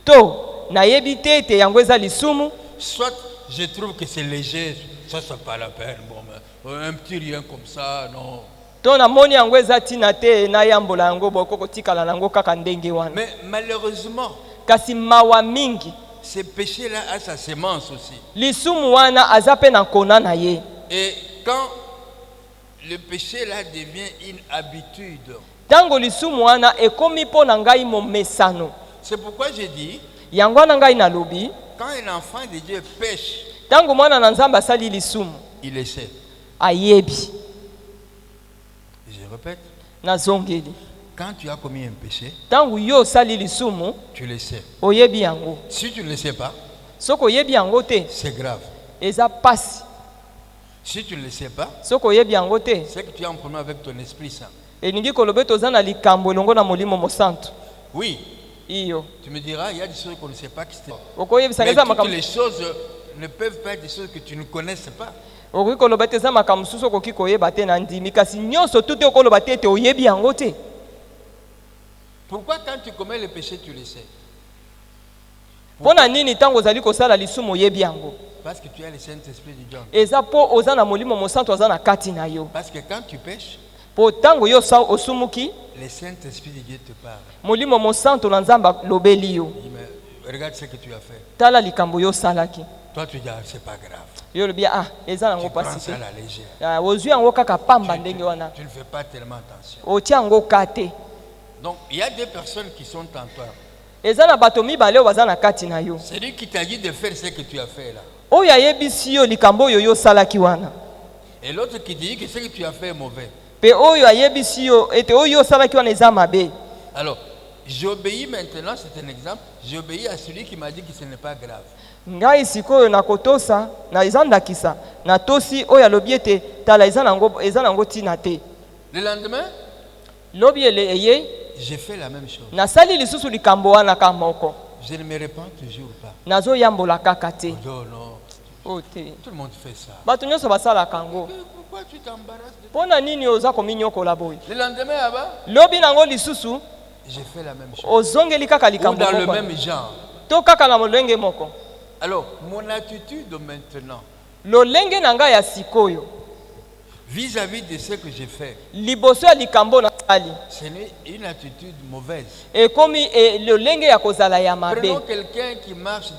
To nayebi te ete yango eza lisumu, soit je trouve que c'est léger, ça c'est pas la peine, bon, mais un petit rien comme ça, non. to namoni yango eza ntina te nayambola yango boko kotikala nango kaka ndenge wana. Mais malheureusement, Kasi mawa mingi ce péché-là a sa sémence aussi. lisumu wana aza pe na nkona na ye. Et quand le péché-là devient une habitude, Tango lisumu wana ekomi mpo na ngai momesano. c'est pourquoi j'ai dit, Yango wana ngai nalobi, quand un enfant de Dieu pêche, tango mwana na Nzambe asali lisumu, il le sait. ayebi. Je répète, Nazongeli. quand tu as commis un péché, Tango yo osali lisumu, tu le sais. oyebi yango. Si tu ne le sais pas, Soko oyebi yango te, c'est grave. eza pasi. Si tu ne le sais pas, Soko oyebi yango te, c'est que tu es en problème avec ton Esprit Saint. elingi kolobe toza na likambo elongo na molimo mosantu. Oui, Iyo. tu me diras, il y a des choses qu'on ne sait pas que c'est. Okoyebisa Mais eza toutes makambo. les choses ne peuvent pas être des choses que tu ne connaisses pas. Okoki koloba te eza makambo susu okoki koyeba te na ndimi, kasi nyonso tu te okoloba te ete oyebi yango te. Pourquoi quand tu commets le péché, tu le sais? Mpo na nini tango ozali kosala lisumu oyebi yango? Parce que tu as le Saint-Esprit du Dieu. Eza mpo oza na molimo mosantu aza na kati na yo. Parce que quand tu pêches, Po tango yo osumuki, le Saint-Esprit de Dieu te parle. molimo mosantu na Nzambe lobeli yo. Il dit, mais regarde ce que tu as fait. Tala likambo yo salaki. Toi, tu dis, ah, c'est pas grave. Yo lobi ah eza Tu nango prends pasi ça te. à la légère. Ah ozwi yango kaka pamba ndenge wana. Tu ne fais pas tellement attention. Otia yango kate. Donc, il y a des personnes qui sont en toi. Eza na bato mibale oyo baza na kati na yo. C'est lui qui t'a dit de faire ce que tu as fait là. Oyo ayebisi yo likambo oyo yo salaki wana. Et l'autre qui te dit que ce que tu as fait est mauvais. Pe oyo ayebisi yo ete oyo salaki wana eza mabe. Alors, j'obéis maintenant, c'est un exemple, j'obéis à celui qui m'a dit que ce n'est pas grave. Ngai sikoyo nakotosa na eza ndakisa na tosi oyo alobi ete tala eza nango tina te. Le lendemain, Lobi ele eye j'ai fait la même chose. nasali lisusu likambo wana ka moko. Je ne me répands toujours pas. Nazoyambola kaka te. Oh non, O te. tout le monde fait ça. Bato nyonso basalaka yango. Pourquoi tu t'embarrasses de... Mpo na nini oza kominyokola boye? Le lendemain, là-bas, Lobi nango lisusu j'ai fait la même chose. ozongeli kaka Ou likambo dans le moko. même genre. To kaka na molenge moko. Alors, mon attitude maintenant, Lolenge na ngai ya sikoyo vis-à-vis de ce que j'ai fait, liboso ya likambo na sali c'est une attitude mauvaise. ekomi lolenge ya kozala ya mabe. Prenons quelqu'un qui marche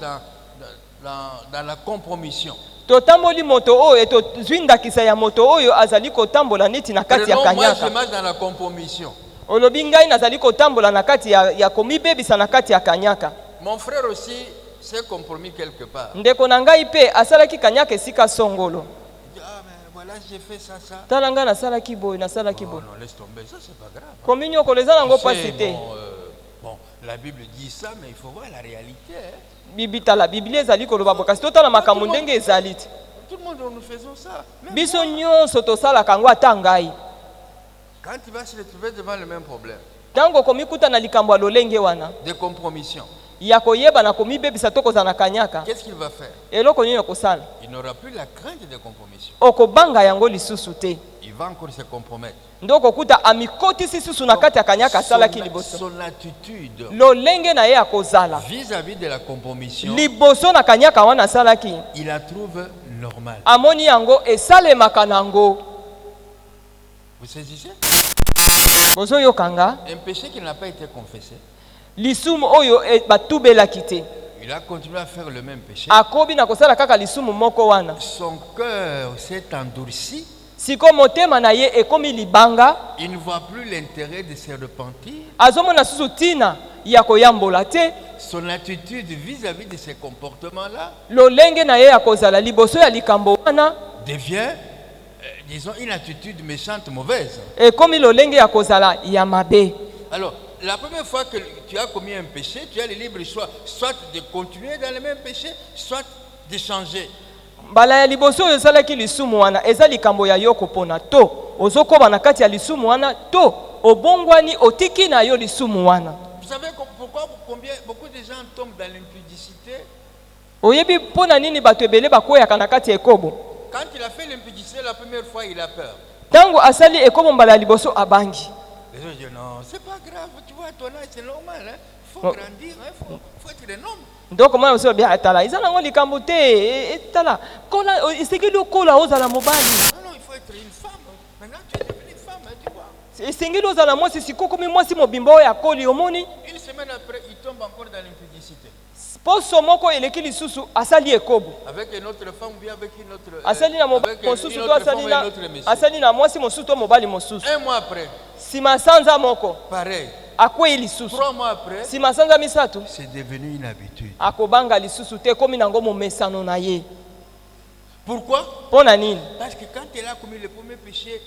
dans la compromission. Totamboli moto oyo tozwi ndakisa ya moto oyo azali kotambola neti na kati ya Prenons, moi, je kanyaka. marche dans la compromission. Olobi ngai nazali kotambola na kati ya komibebisa na kati ya kanyaka. Mon frère aussi s'est compromis quelque part. Ndeko na ngai pe asalaki kanyaka esika songolo. Il dit, ah, mais voilà, j'ai fait ça, ça. Tala ngai nasalaki boye nasalaki Oh, boye. non, laisse tomber, ça c'est pas grave. Kominyokola eza nango Tu sais, pasi te. bon, la Bible dit ça, mais il faut voir la réalité. Hein. Bibitala Biblia ezali koloba boye kasi totala makambo ndenge ezali te. Tout le monde, nous faisons ça. Même Biso moi, nyonso tosalaka yango ata ngai. quand tu vas se retrouver devant le même problème Tango komikuta na likambo ya lolenge wana de compromission, ya koyeba na komibebisa to kozala na kanyaka, qu'est-ce qu'il va faire? eloko nini okosala? Il n'aura plus la crainte de compromission. Okobanga yango lisusu te. Il va encore se compromettre. Ndo kokuta amikotisi susu na kati ya kanyaka asalaki liboso. Son attitude Lolenge na ye ya kozala vis-à-vis de la compromission, liboso na kanyaka wana asalaki, il la trouve normale. amoni yango esalemaka nango. Vous saisissez? Bozoyokanga Un péché qui n'a pas été confessé, lisumu oyo batubelaki te, il a continué à faire le même péché. akobi na kosala kaka lisumu moko wana. Son cœur s'est endurci. Siko motema na ye ekomi libanga, Il ne voit plus l'intérêt de se repentir. azomona susu tina ya koyambola te. Son attitude vis-à-vis de ces comportements-là Lolenge na ye ya kozala liboso ya likambo wana devient, disons, une attitude méchante, mauvaise. ekomi lolenge ya kozala ya mabe. Alors, la première fois que tu as commis un péché, tu as le libre choix, soit de continuer dans le même péché, soit de changer. Mbala ya liboso oyo osalaki lisumu wana eza likambo ya yo kopona to ozokoba na kati ya lisumu wana to obongwani otiki na yo lisumu wana. Vous savez pourquoi beaucoup de gens tombent dans l'impudicité? Oyebi pona nini bato ebele bakweyaka na kati ya ekobo. Quand il a fait l'impudicité la première fois, il a peur. Tango asali ekobo mbala liboso abangi. Les gens disent non, c'est pas grave, tu vois, ton âge c'est normal, hein. Faut grandir, hein. Faut être un homme. Donc moi aussi bien atala. Ils ont likambo te etala. Kola isengeli okola ozala mobali. Non, il faut être une femme. Maintenant tu es devenue une femme, hein, tu vois. Isengeli ozala mwasi sikoko mi mwasi mobimbo ya koli omoni. Une semaine après, il tombe encore dans l'impudicité. Poso moko eleki lisusu asali ekobo. Avec une autre femme ou bien avec une autre. Asali na mobali mosusu to asali na mwasi mosusu to mobali mosusu. Un mois après. Sima sanza moko. Pareil. Akwei lisusu. 3 mois après. Sima sanza misatu. C'est devenu une habitude. Akobanga lisusu te komi nango momesano na ye. Pourquoi? Pona nini? Parce que quand il a commis le premier péché,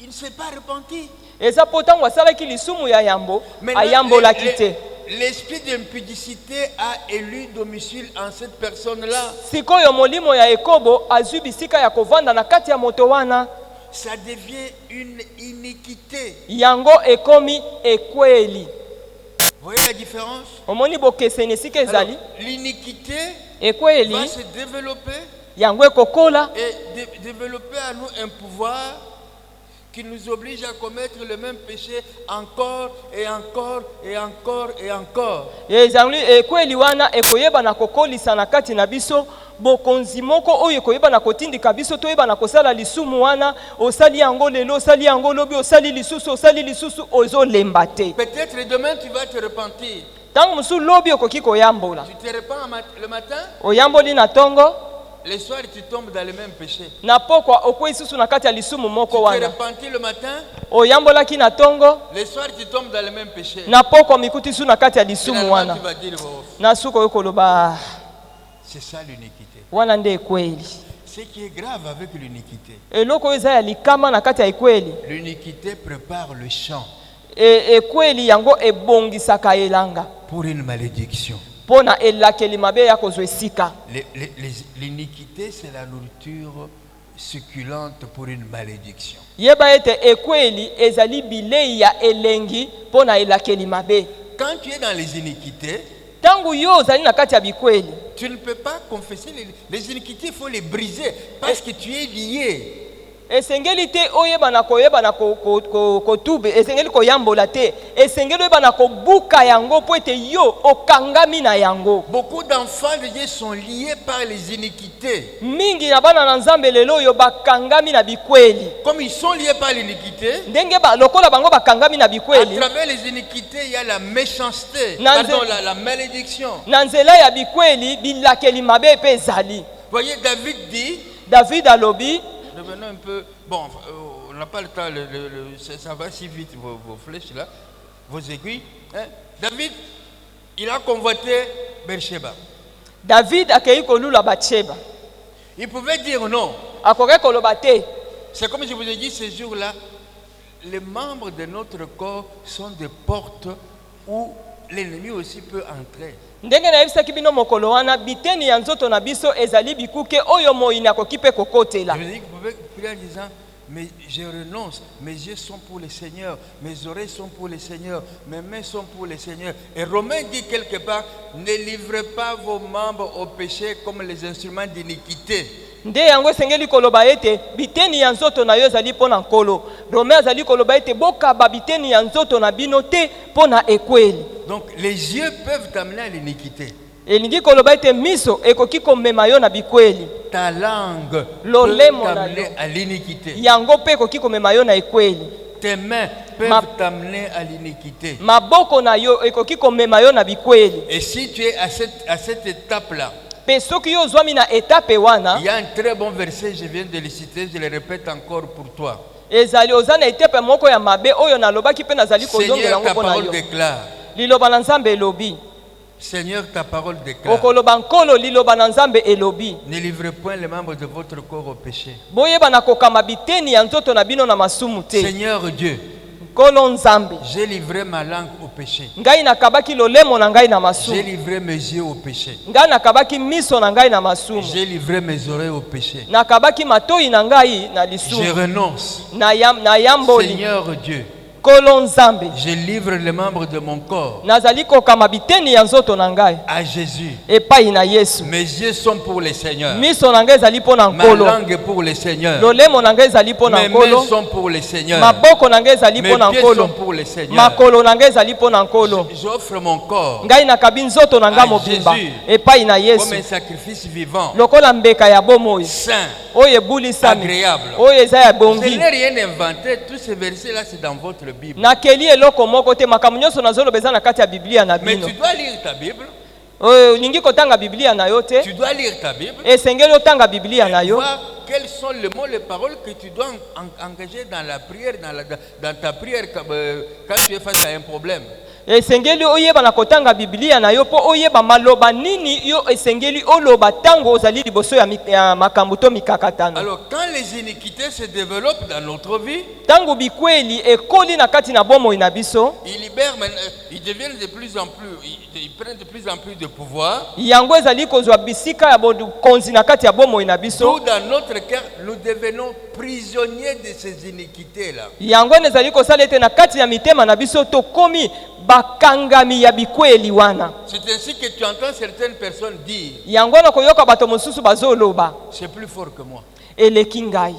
il ne s'est pas repenti. Eza potango asalaki lisumu ya yambo, ayambolaki te. L'esprit d'impudicité a élu domicile en cette personne-là. Sikoyo molimo ya ekobo azwi bisika ya kovanda na kati ya moto wana. Ça devient une iniquité. Yango ekomi ekweli. Vous voyez la différence? Omoni bokeseni sika ezali. L'iniquité ekweli va se développer yango ekokola et développer à nous un pouvoir qui nous oblige à commettre le même péché encore et encore et encore et encore. ezangli ekweli wana ekoyeba na kokolisa na kati na biso bokonzi moko oyo ekoyeba na kotindika biso toyeba na kosala lisumu wana osali yango lelo osali yango lobi osali lisusu ozolemba te. Peut-être demain tu vas te repentir. Tango musu lobi okoki koyambola. Tu te repens le matin, oyamboli na tongo, le soir tu tombes dans le même péché. na pokwa okwei susu na kati ya lisumu moko Tu te wana. repentis le matin, Oyambolaki na tongo, le soir tu tombes dans le même péché. na pokwa mikuti su na kati ya lisumu Finalement, wana. tu vas dire, oh, Na suko yokoloba c'est ça l'iniquité. wana nde ekweli. Ce qui est grave avec l'iniquité, Eloko oyo eza ya likama na kati ya ekweli. l'iniquité prépare le champ Ekweli yango ebongisaka elanga pour une malédiction. pona elakeli mabe ya kozwa esika. L'iniquité, c'est la nourriture succulente pour une malédiction. Yeba ete ekweli ezali bilei ya elengi pona elakeli mabe. Quand tu es dans les iniquités, Tangu yo ozali na kati ya bikweli, tu ne peux pas confesser les iniquités, il faut les briser parce que tu es lié. esengeli te oyeba na koyeba na kotube, esengeli koyambola te, esengeli oyeba na kobuka yango po ete yo okangami na yango. Beaucoup d'enfants de Dieu sont liés par les iniquités. Mingi na bana na Nzambe lelo yo bakangami na bikweli. Comme ils sont liés par l'iniquité, Ndenge ba lokola bango bakangami na à bikweli. travers les iniquités, il y a la méchanceté, Nanze- pardon, la malédiction. Na nzela ya bikweli bilakeli mabe pe ezali. Voyez, David dit, David alobi, revenons un peu, bon, on n'a pas le temps, ça va si vite, vos flèches là, vos aiguilles. Hein. David, il a convoité Beersheba. David akei kolula Batsheba. Il pouvait dire non. Akoke koloba te. C'est comme je vous ai dit ce jour-là, les membres de notre corps sont des portes où l'ennemi aussi peut entrer. Ndenge na yebisaki bino mokolo wana biteni ya nzoto na biso ezali bikuke oyo moyini akoki pe kokotela. Je vous ai dit que vous pouvez prier en disant, mais je renonce, mes yeux sont pour le Seigneur, mes oreilles sont pour le Seigneur, mes mains sont pour le Seigneur. Et Romain dit quelque part, ne livrez pas vos membres au péché comme les instruments d'iniquité. Nde yango esengeli koloba ete biteni ya nzoto na yo ezali pona nkolo. Rome azali koloba ete bokaba biteni ya nzoto na bino te pona ekweli. Donc les yeux peuvent t'amener à l'iniquité. Elingi koloba ete miso ekoki komema yo na bikweli. Ta langue Lolemo peut na t'amener yo. à l'iniquité. Yango pe ekoki komema yo na ekweli. Tes mains peuvent t'amener à l'iniquité. Maboko na yo ekoki komema yo na bikweli. Et si tu es à cette étape-là, Pe soki yo zwami na etape wana, il y a un très bon verset, je viens de le citer, je le répète encore pour toi. ezali ozana etape moko ya mabe oyo nalobaki pe nazali kozongela Seigneur, ngo ta pona parole yo. déclare. Liloba na Nzambe elobi. Seigneur, ta parole déclare. Okoloba nkolo liloba na Nzambe elobi. Ne livrez point les membres de votre corps au péché. Boyeba na kokama biteni ya nzoto na bino na masumu te. Seigneur Dieu, Nkolo Nzambe, j'ai livré ma langue au péché. ngai nakabaki lolemo na ngai na J'ai masumu. livré mes yeux au péché. Ngai nakabaki miso na ngai na masumu. J'ai livré mes oreilles au péché. Nakabaki matoi na ngai na Je lisumu. renonce. Na yamboli. Seigneur Dieu, Nkolo Nzambe, je livre les membres de mon corps nazali kokama biteni ya nzoto na ngai à Jésus. epai na Yesu. Mes yeux sont pour le Seigneur. Miso na ngai ezali mpo na Ma Nkolo. langue est pour le Seigneur. Lolemo na ngai ezali mpo na Mes Nkolo. mains sont pour le Seigneur. Maboko na ngai ezali Mes mpo na pieds Nkolo. sont pour le Seigneur. Makolo na ngai ezali mpo na Nkolo. J'offre mon corps Ngai nakabi nzoto na ngai à mobimba Jésus epai na comme Yesu. un sacrifice vivant, Lokola mbeka ya bomoi saint, oyo ebulisami agréable. oyo eza ya Je bongi. n'ai rien inventé. Tous ces versets-là, c'est dans votre Bible. Nakeli eloko moko te, makambo nyonso nazoloba eza na kati ya Biblia na Mais bino. tu dois lire ta Bible. Olingi kotanga Biblia na yo te, Tu dois lire ta Bible. esengeli otanga Biblia na yo. Voir quels sont les mots, les paroles que tu dois engager dans la prière, dans ta prière quand tu es face à un problème. Esengeli oyeba na kotanga Biblia na yo po oyeba maloba nini yo esengeli oloba tango ozali liboso ya makambo to mikakatano. Alors, quand les iniquités se développent dans notre vie, Tango bikweli ekoli na kati na bomoi na biso, ils libèrent, ils deviennent de plus en plus, ils prennent de plus en plus de pouvoir. yango ezali kozwa bisika ya bokonzi na kati ya bomoi na biso. Nous, dans notre cœur, nous devenons prisonniers de ces iniquités-là. Yango ezali kosala ete na kati ya mitema na biso tokomi bakangami ya bikweli wana. C'est ainsi que tu entends certaines personnes dire, Yango na koyoka bato mosusu bazoloba c'est plus fort que moi. eleki ngai.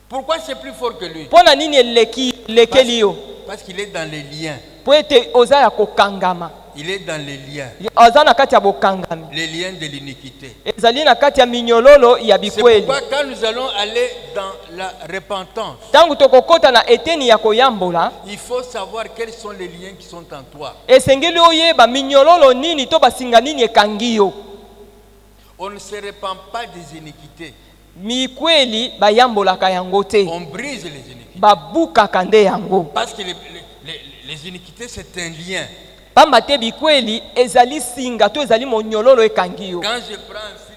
Pourquoi c'est plus fort que lui? Pona nini elekeli yo? Parce qu'il est dans les liens. Po ete oza ya kokangama. Il est dans les liens. Oza na kati ya bokangami. Les liens de l'iniquité. Ezali na kati ya minyololo ya C'est bikweli. pourquoi quand nous allons aller dans la repentance, Tangu tokokota na eteni ya koyambola, il faut savoir quels sont les liens qui sont en toi. esengeli oyeba minyololo nini to basinga nini ekangi yo. On ne se répand pas des iniquités. Mikweli bayambolaka yango te. On brise les iniquités. Babukaka nde yango. Parce que les iniquités, c'est un lien. Pamba te bikweli ezali singa to ezali monyololo ekangi yo. Quand je prends un fil,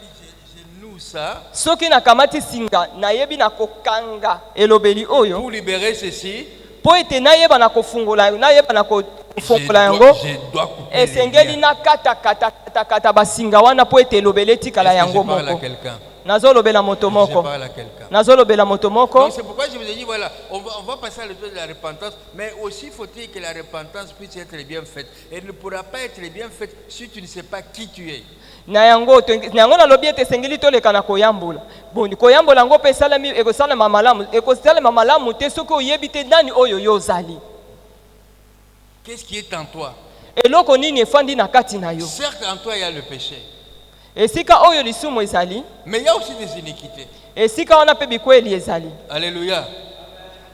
je noue ça Soki nakamati singa nayebi na kokanga elobeli oyo pour libérer ceci. po ete nayeba na kofungola nayeba na kofungola yango Je dois couper les esengeli liens. na kata basinga wana po ete elobeli etikala Est-ce que yango je parle à moko. quelqu'un? Nazolobela moto Je moko. parle à quelqu'un. Nazolobela moto moko. Donc c'est pourquoi je vous ai dit, voilà, on va passer à l'étoile de la repentance, mais aussi faut-il que la repentance puisse être bien faite. Elle ne pourra pas être bien faite si tu ne sais pas qui tu es. Na yango nalobi ete esengeli toleka na koyambola. Boni koyambola yango pe esalami ekosalema malamu. Ekosalema malamu te soki oyebi te nani oyo yo ozali. Qu'est-ce qui est en toi? Eloko nini efandi na kati na yo. Certes, en toi, il y a le péché. Esika oyo lisumu ezali. Mais il y a aussi des iniquités. Esika wana pe bikweli ezali. Alléluia.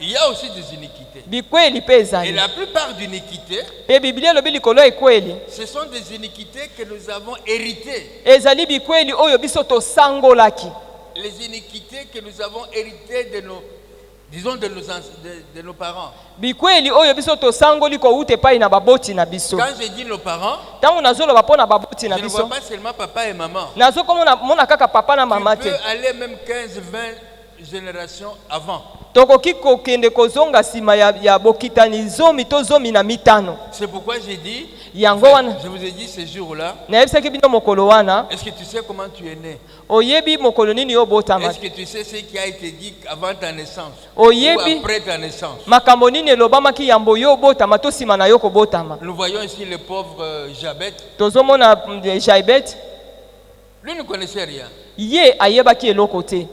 Il y a aussi des iniquités. Bikweli pe Et ezali. la plupart d'iniquités, Pe Biblia elobi likolo ekweli. ce sont des iniquités que nous avons héritées. Ezali bikweli oyo biso tosangolaki. Les iniquités que nous avons héritées de nos, disons, de nos parents. Bikweli oyo biso tosangoli ko ute pai na baboti na biso. Quand je dis nos parents, Tango nazoloba pona baboti na je ne vois biso. pas seulement papa et maman. Nazo komona mona kaka papa na mama Tu te. peux aller même 15, 20 générations avant. Tokoki kokende kozonga sima ya bokitani zomi to zomi na mitano. C'est pourquoi j'ai dit, Yango wana je vous ai dit ce jour-là, nayebisaki bino mokolo wana est-ce que tu sais comment tu es né? oyebi mokolo nini yo botama. Est-ce que tu sais ce qui a été dit avant ta naissance Oyebi ou après ta naissance? makambo nini elobamaki yambo yo botama to sima na yo kobotama. Nous voyons ici le pauvre Jabet. Tozomona Jaibet Lui ne connaissait rien. ye ayebaki eloko te.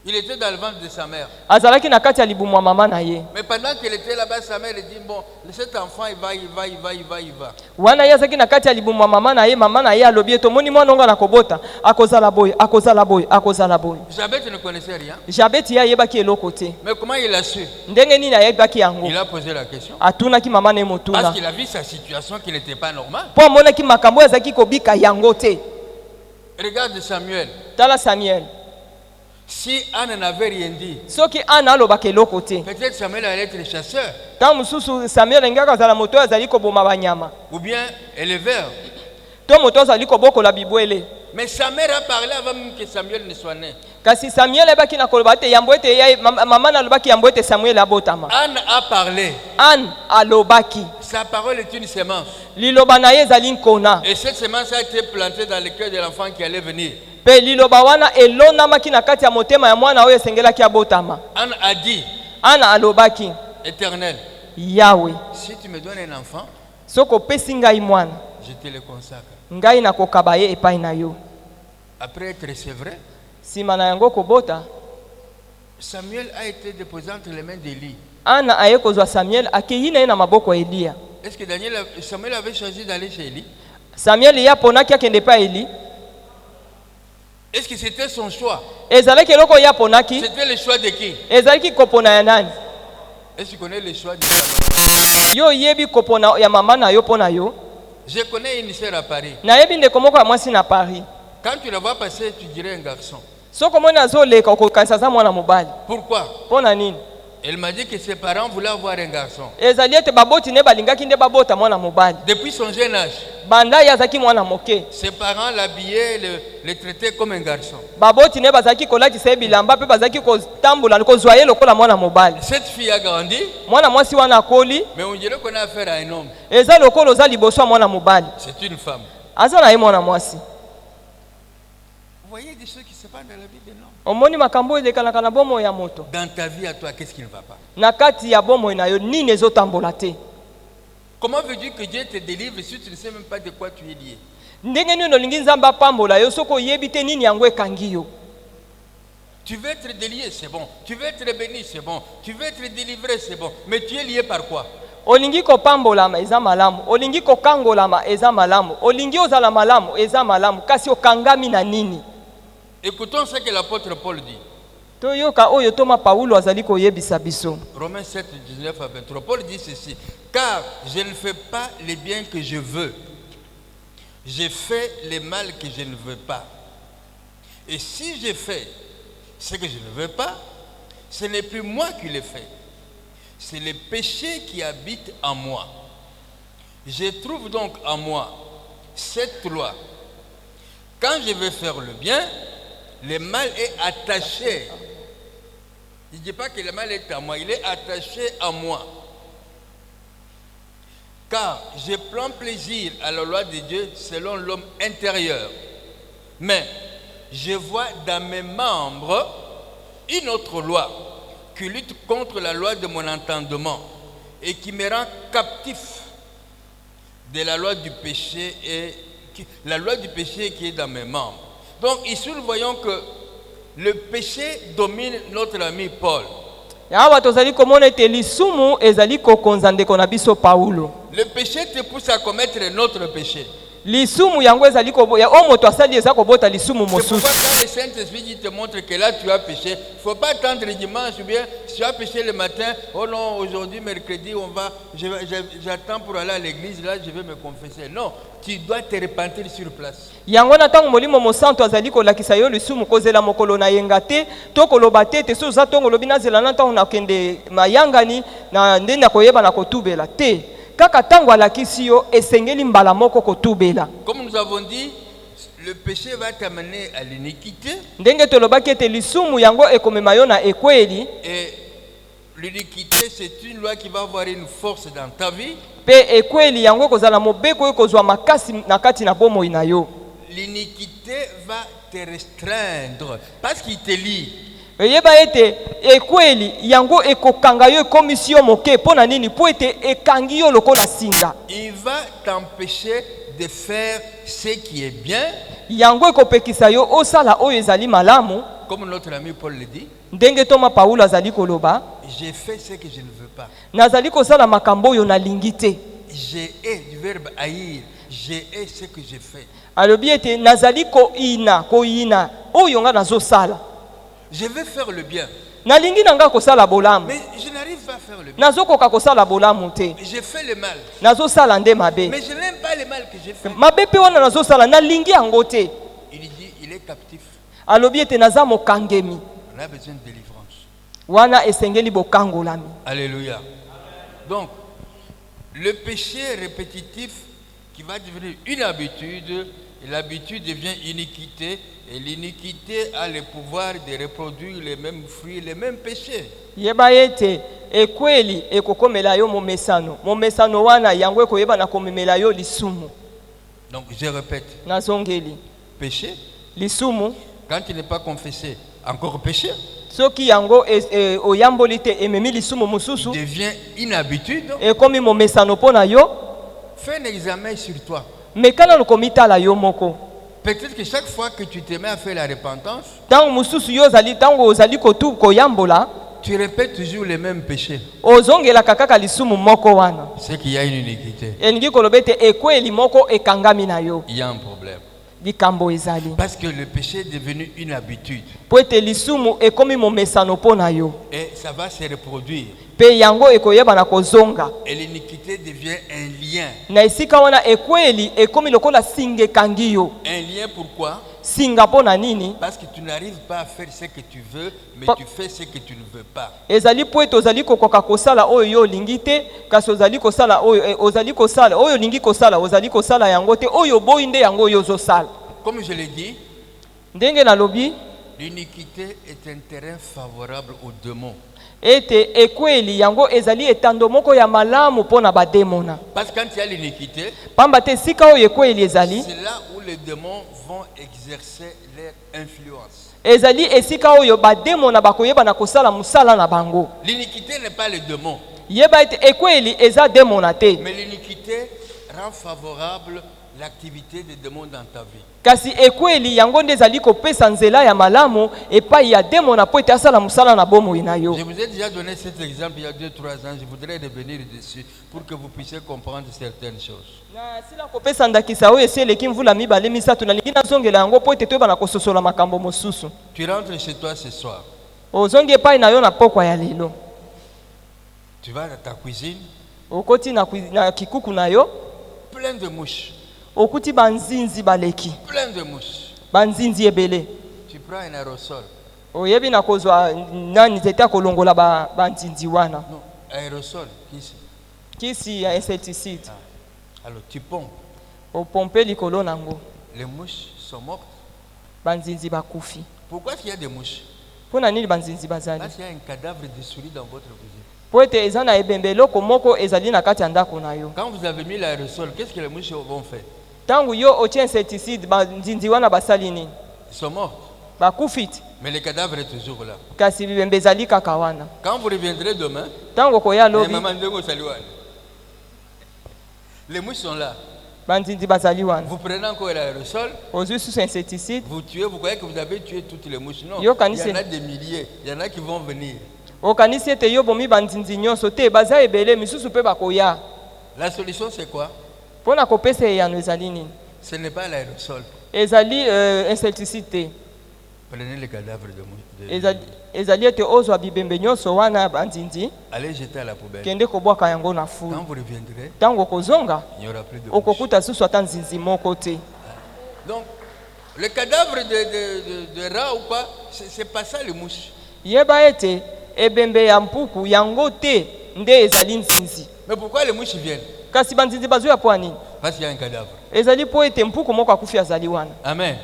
Il était dans le ventre de sa mère. Azalaki na kati ya libumu ya mama na ye. Mais pendant qu'il était là-bas, sa mère dit, bon, cet enfant, il va. Wana ye azalaki na kati ya libumu ya mama na ye alobi eto moni mwana ngo na kobota akozala boy akozala boy akozala boy. Jabet ne connaissait rien. Jabet ye ayebaki eloko te. Mais comment il a su? Ndenge nini ayebaki yango? Il a posé la question. Atunaki mama na Parce motuna. qu'il a vu sa situation qui n'était pas normale. Po amonaki makambo azalaki kobika yango te. Regarde Samuel. Tala Samuel. Si Anne n'avait rien dit, Soki ana alobaka eloko te. peut-être Samuel allait être chasseur Tant mususu Samuel ngaka zala moto azali koboma banyama. ou bien éleveur. To moto azali kobokola bibwele. Mais sa mère a parlé avant même que Samuel ne soit né. Kasi Samuel ebaki na koloba te yambo ete mama na lobaki yambo ete Samuel abotama. Anne a parlé. Anne alobaki. Sa parole est une sémence. Liloba na ye ezali nkona. Et cette sémence a été plantée dans le cœur de l'enfant qui allait venir. Pe liloba wana elonamaki na kati ya motema ya mwana oyo esengelaki abotama. Anne a dit, Anne alobaki. Éternel, Yahweh, si tu me donnes un enfant, soki opesi ngai mwana, je te le consacre. ngai nakokaba ye epai na yo. Après être sévré, Sima na yango kobota, Samuel a été déposé entre les mains d'Élie. Ana aye kozwa Samuel akei na ye na maboko ya Eliya. Est-ce que Samuel avait choisi d'aller chez Élie? Samuel ya ponaki akende pa Eli. Est-ce que c'était son choix? Ezalaki eloko ya ponaki. C'était le choix de qui? Ezalaki kopona ya nani? Est-ce que tu connais le choix de ta Yo yebi kopona ya mama na yo pona yo. Je connais une sœur à Paris. Na yebi ndeko moko ya mwasi na Paris. Quand tu la vois passer, tu dirais un garçon. Soko mona azoleka okokanisa za mwana mobali. Pourquoi? Pona nini? Elle m'a dit que ses parents voulaient avoir un garçon. Ezali ete baboti ne balingaki nde babota mwana mobali. Depuis son jeune âge, Banda yazaki mwana moke. ses parents l'habillaient, le traitaient comme un garçon. Baboti ne bazaki kolatisa bilamba pe bazaki kotambola kozwa ye lokola mwana mobali. Cette fille a grandi, Mwana mwasi wana akoli, mais on dirait qu'on a affaire à un homme. eza lokolo za liboso ya mwana mobali. C'est une femme. Aza na ye mwana mwasi. Vous voyez des choses qui se passent dans la vie de l'homme. Omoni makambo elekanaka na bomo ya moto. Dans ta vie à toi, qu'est-ce qui ne va pas? Na kati ya bomo na yo nini ezotambola te? Comment veux-tu que Dieu te délivre si tu ne sais même pas de quoi tu es lié? Ndenge nini olingi nzambe apambola yo soko oyebi te nini yango ekangi yo? Tu veux être délié, c'est bon. Tu veux être béni, c'est bon. Tu veux être délivré, c'est bon. Mais tu es lié par quoi? Olingi kopambolama eza malamu, olingi kokangolama eza malamu, olingi ozala malamu eza malamu, kasi okangami na nini? Écoutons ce que l'apôtre Paul dit. Toyoka oyo toma Paulo azali koyebisa biso. Romains 7, 19 à 23. Paul dit ceci. Car je ne fais pas les biens que je veux. Je fais les mal que je ne veux pas. Et si je fais ce que je ne veux pas, ce n'est plus moi qui le fais. C'est le péché qui habite en moi. Je trouve donc en moi cette loi. Quand je veux faire le bien, le mal est attaché. Il ne dit pas que le mal est à moi, il est attaché à moi. Car je prends plaisir à la loi de Dieu selon l'homme intérieur. Mais je vois dans mes membres une autre loi qui lutte contre la loi de mon entendement et qui me rend captif de la loi du péché et la loi du péché qui est dans mes membres. Donc ici nous voyons que le péché domine notre ami Paul. Yawa tozali komona ete lisumu ezali kokonza ndeko na biso Paulo. Le péché te pousse à commettre notre péché. Lisumu yango ezali koboya o moto asali eza kobota lisumu C'est pourquoi mosusu. quand le Saint-Esprit te montre que là tu as péché, il ne faut pas attendre le dimanche ou bien si tu as péché le matin, oh non, aujourd'hui, mercredi, j'attends pour aller à l'église, là je vais me confesser. Non, tu dois te repentir sur place. Yango na tango molimo mosanto azali kolakisa yo lisumu kozela mokolo na yenga te to koloba te te so za tongo lobi nazela na tango na kende mayangani na ndenda koyeba na kotubela te. Kaka tango alakisi yo esengeli mbala moko kotubela. Comme nous avons dit, le péché va t'amener à l'iniquité. Ndenge tolobaki ete lisumu yango ekomema yo na ekweli. Et l'iniquité, c'est une loi qui va avoir une force dans ta vie. Pe ekweli yango kozala mobeko yo kozwa makasi na kati na bomoi na yo. L'iniquité va te restreindre parce qu'il te lie. Yeba ete ekweli yango ekokanga yo ekomisi yo moke pona nini po ete ekangi yo lokola singa. Il va t'empêcher de faire ce qui est bien. Yango ekopekisa yo osala oyo ezali malamu. Comme notre ami Paul le dit. Ndenge toma Paulo azali koloba. J'ai fait ce que je ne veux pas. Nazali kosala makambo yo na lingite. J'ai du verbe haïr. J'ai ce que j'ai fait. Alobi ete nazali koina oyo nga nazosala. Je veux faire le bien. Nalingi nanga kosala bolamu. Mais je n'arrive pas à faire le bien. Nazokoka kosala bolamu te. J'ai fait le mal. Nazosala nde mabe. Mais je n'aime pas le mal que j'ai fait. Mabe pe wana nazosala nalingi yango te. Il dit, il est captif. Alobi ete naza mokangemi. On a besoin de délivrance. Wana esengeli bokangolami. Alléluia. Donc, le péché répétitif qui va devenir une habitude, et l'habitude devient iniquité, et l'iniquité a le pouvoir de reproduire les mêmes fruits, les mêmes péchés. Yeba ete ekweli ekokomela yo momesano. Momesano wana yango ekoyeba na komemela yo lisumu. Donc je répète. Nazongeli. Péché. Lisumu. Quand il n'est pas confessé, encore péché. soki yango oyamboli te ememi lisumu mosusu Devient une habitude. ekomi momesano mpo na yo. Fais un examen sur toi. Mekana lokomitala yo moko. Peut-être que chaque fois que tu te mets à faire la repentance, Tango mosusu yo ozali tango ozali kotu koyambola, tu répètes toujours les mêmes péchés. ozongelaka kaka lisumu moko wana. C'est qu'il y a une iniquité. Elingi koloba ete ekweli moko ekangami na yo. Il y a un problème. Likambo ezali. Parce que le péché est devenu une habitude. Po ete lisumu ekomi momesano mpo na yo. Et ça va se reproduire. Pe yango ekoyeba na kozonga. Et l'iniquité devient un lien. Na esika wana ekweli ekomi lokola singa ekangi yo. Un lien pourquoi? Singa mpo na nini? Parce que tu n'arrives pas à faire ce que tu veux, mais tu fais ce que tu ne veux pas. Ezali po ete ozali kokoka kosala oyo yo olingi te, kasi ozali kosala oyo ozali kosala oyo olingi kosala ozali kosala yango te, oyo boyi nde yango oyo ozosala. Comme je l'ai dit, Ndenge nalobi l'iniquité est un terrain favorable aux démons. ete ekweli yango ezali etando moko ya malamu mpo na bademona. Parce que quand il y a l'iniquité, Pamba te sika oyo ekweli ezali, c'est là où les démons vont exercer leur influence. ezali esika oyo bademona bakoyeba na kosala musala na bango. L'iniquité n'est pas le démon, Yeba ete ekweli eza demona te, mais l'iniquité rend favorable l'activité des démons dans ta vie. kasi ekweli yango nde ezali kopesa nzela ya malamu epai ya demona po ete asala musala na bomoi na yo. Je vous ai déjà donné cet exemple il y a 2-3 ans. Je voudrais revenir dessus pour que vous puissiez comprendre certaines choses. Na sila kopesa ndakisa oyo esi eleki mvula mibale misatu nalingi nazongela yango po ete toyeba na kososola makambo mosusu. Tu rentres chez toi ce soir. Ozongi epai na yo na pokwa ya lelo. Tu vas dans ta cuisine, Okoti na kikuku na yo, plein de mouches. okuti banzinzi baleki. Plein de mouches. Banzinzi ebele. Tu prends un aérosol. Oyebi na kozwa nani zeta kolongola banzinzi wana. Non, aérosol, ici. Kisi ya insecticide. Alors tu pompes. Opompe likolo nango. Les mouches sont mortes. Banzinzi bakufi. Pourquoi est-ce qu'il y a des mouches? Pona nini banzinzi bazali? Parce qu'il y a un cadavre de souris dans votre cuisine. Po ete eza na ebembeloko moko ezali na kati ya ndako na yo. Quand vous avez mis l'aérosol, qu'est-ce que les mouches vont faire? Tangu yo otie insecticide banzinzi wana basali nini? Ils sont morts. Bakufiti. Mais le cadavre est toujours là. Kasi bibembe ezali kaka wana. Quand vous reviendrez demain, Tango koya lobi les mouches sont là. banzinzi bazali wana. Vous prenez encore l'aérosol, Ozwi sous insecticide. vous tuez, vous croyez que vous avez tué toutes les mouches. Non, Yo, il y kanise. en a des milliers. Il y en a qui vont venir. Okanisi ete yo bomi banzinzi nyonso te baza ebele misusu pe bakoya. La solution, c'est quoi? Pona kopesa eyano ezali nini? Ce n'est pas l'aérosol. Ezali insecticide te. Prenez le cadavre de mouche. Ezali ete ozwa bibembe nyonso wana banzinzi Allez jeter à la poubelle. kende kobwaka yango na fulu. Quand vous reviendrez, Tango kozonga il n'y aura plus de mouches. okokuta susu ata nzinzi moko te. Donc, le cadavre de rat ou quoi, c'est pas ça les mouches. Yeba ete ebembe ya mpuku yango te nde ezali nzinzi. Mais pourquoi les mouches viennent? Kasi banzinzi bazuya po nini? Parce qu'il y a un cadavre. Ezali po ete mpuku moko akufi azali wana. Amen.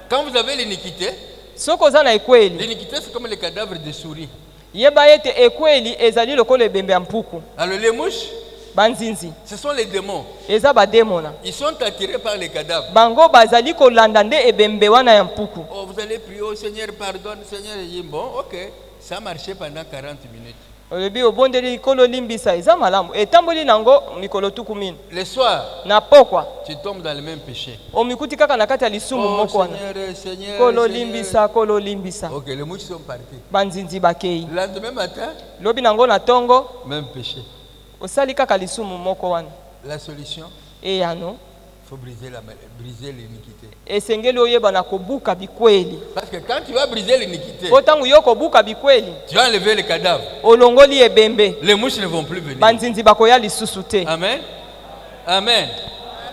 Quand vous avez l'iniquité, Soko oza na ekweli, l'iniquité c'est comme le cadavre de souris. yeba ete ekweli ezali lokola ebembe ya mpuku. Alors les mouches, Banzinzi ce sont les démons. eza bademona. Ils sont attirés par les cadavres. Bango bazali kolanda nde ebembe wana ya mpuku. Oh, vous allez prier au Seigneur, pardonne, Seigneur. Il dit, bon, ok. Ça a marché pendant 40 minutes. Olobi obondeli likolo limbisa eza malamu. Etamboli nango mikolo tuku mini. Le soir, Na pokwa tu tombes dans le même péché. omikuti kaka na kati ya lisumu Oh, moko wana. Seigneur, Seigneur, Kolo Seigneur. limbisa, kolo limbisa. Ok, les mouches sont partis. Banzinzi bakei. Le lendemain matin, Lobi nango na tongo même péché. osali kaka lisumu moko wana. La solution, Eyano il faut briser l'iniquité. esengeli oyeba na kobuka bikweli. Parce que quand tu vas briser l'iniquité, Po tangu yo kobuka bikweli, tu vas enlever le cadavre. olongoli ebembe. Les mouches ne vont plus venir. Banzinzi bakoya lisusu te. Amen. Amen.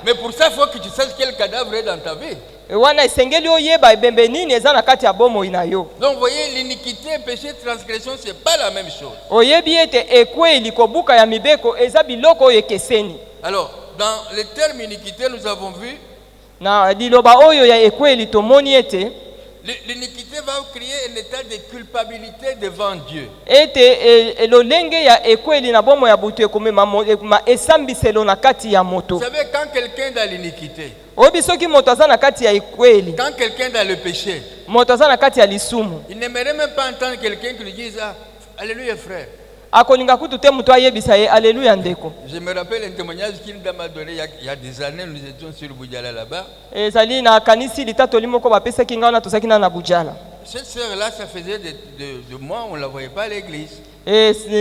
Mais pour ça, il faut que tu saches quel cadavre est dans ta vie. Wana esengeli oyeba ebembe nini eza na kati ya bomoi na yo. Donc, vous voyez, l'iniquité, péché, transgression, ce n'est pas la même chose. Oyebi ete ekweli kobuka ya mibeko eza biloko oyo ekeseni. Alors, dans le terme iniquité, nous avons vu, Na liloba oyo ya ekweli tomoni ete l'iniquité va créer un état de culpabilité devant Dieu. ete lolenge ya ekweli na bomo ya butu ekomema esambiselo na kati ya moto. Vous savez, quand quelqu'un est dans l'iniquité, Obi soki moto aza na kati ya ekweli. Quand quelqu'un est dans le péché, Moto aza na kati ya lisumu. il n'aimerait même pas entendre quelqu'un qui lui dise ah, alléluia frère. Akolinga kutu te muto ayebisa ye alléluia ndeko. Je me rappelle un témoignage qu'une dame m'a donné il y a des années, nous étions sur Boudjala là-bas. Ezali na kanisi litatoli moko bapesa kinga na tosaki na Bujala. Cette sœur-là, ça faisait de mois, on ne la voyait pas à l'église.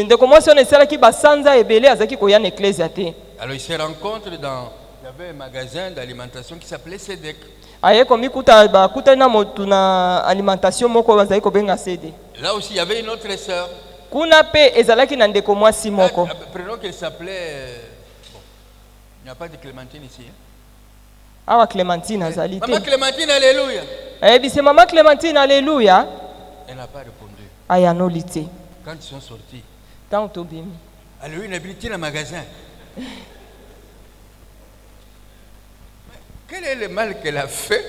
Ndeko mwasi on esalaki basanza ebele azaki koya na ecclesia te. Alors ils se rencontrent il y avait un magasin d'alimentation qui s'appelait Sedek. Aye komi kuta bakuta na motu na alimentation moko bazali kobenga sede. Là aussi, il y avait une autre sœur. Kuna pe ezalaki na ndeko mwasi moko. Prenons qu'elle s'appelait... Bon, il n'y a pas de Clémentine ici. Hein? Awa Clémentine azali te. Maman Clémentine, alléluia. Bise maman Clémentine, alléluia. Elle n'a pas répondu. Aya no lité. Quand ils sont sortis. Tant tobimi. Alléluia, il a habité dans le magasin. Quel est le mal qu'elle a fait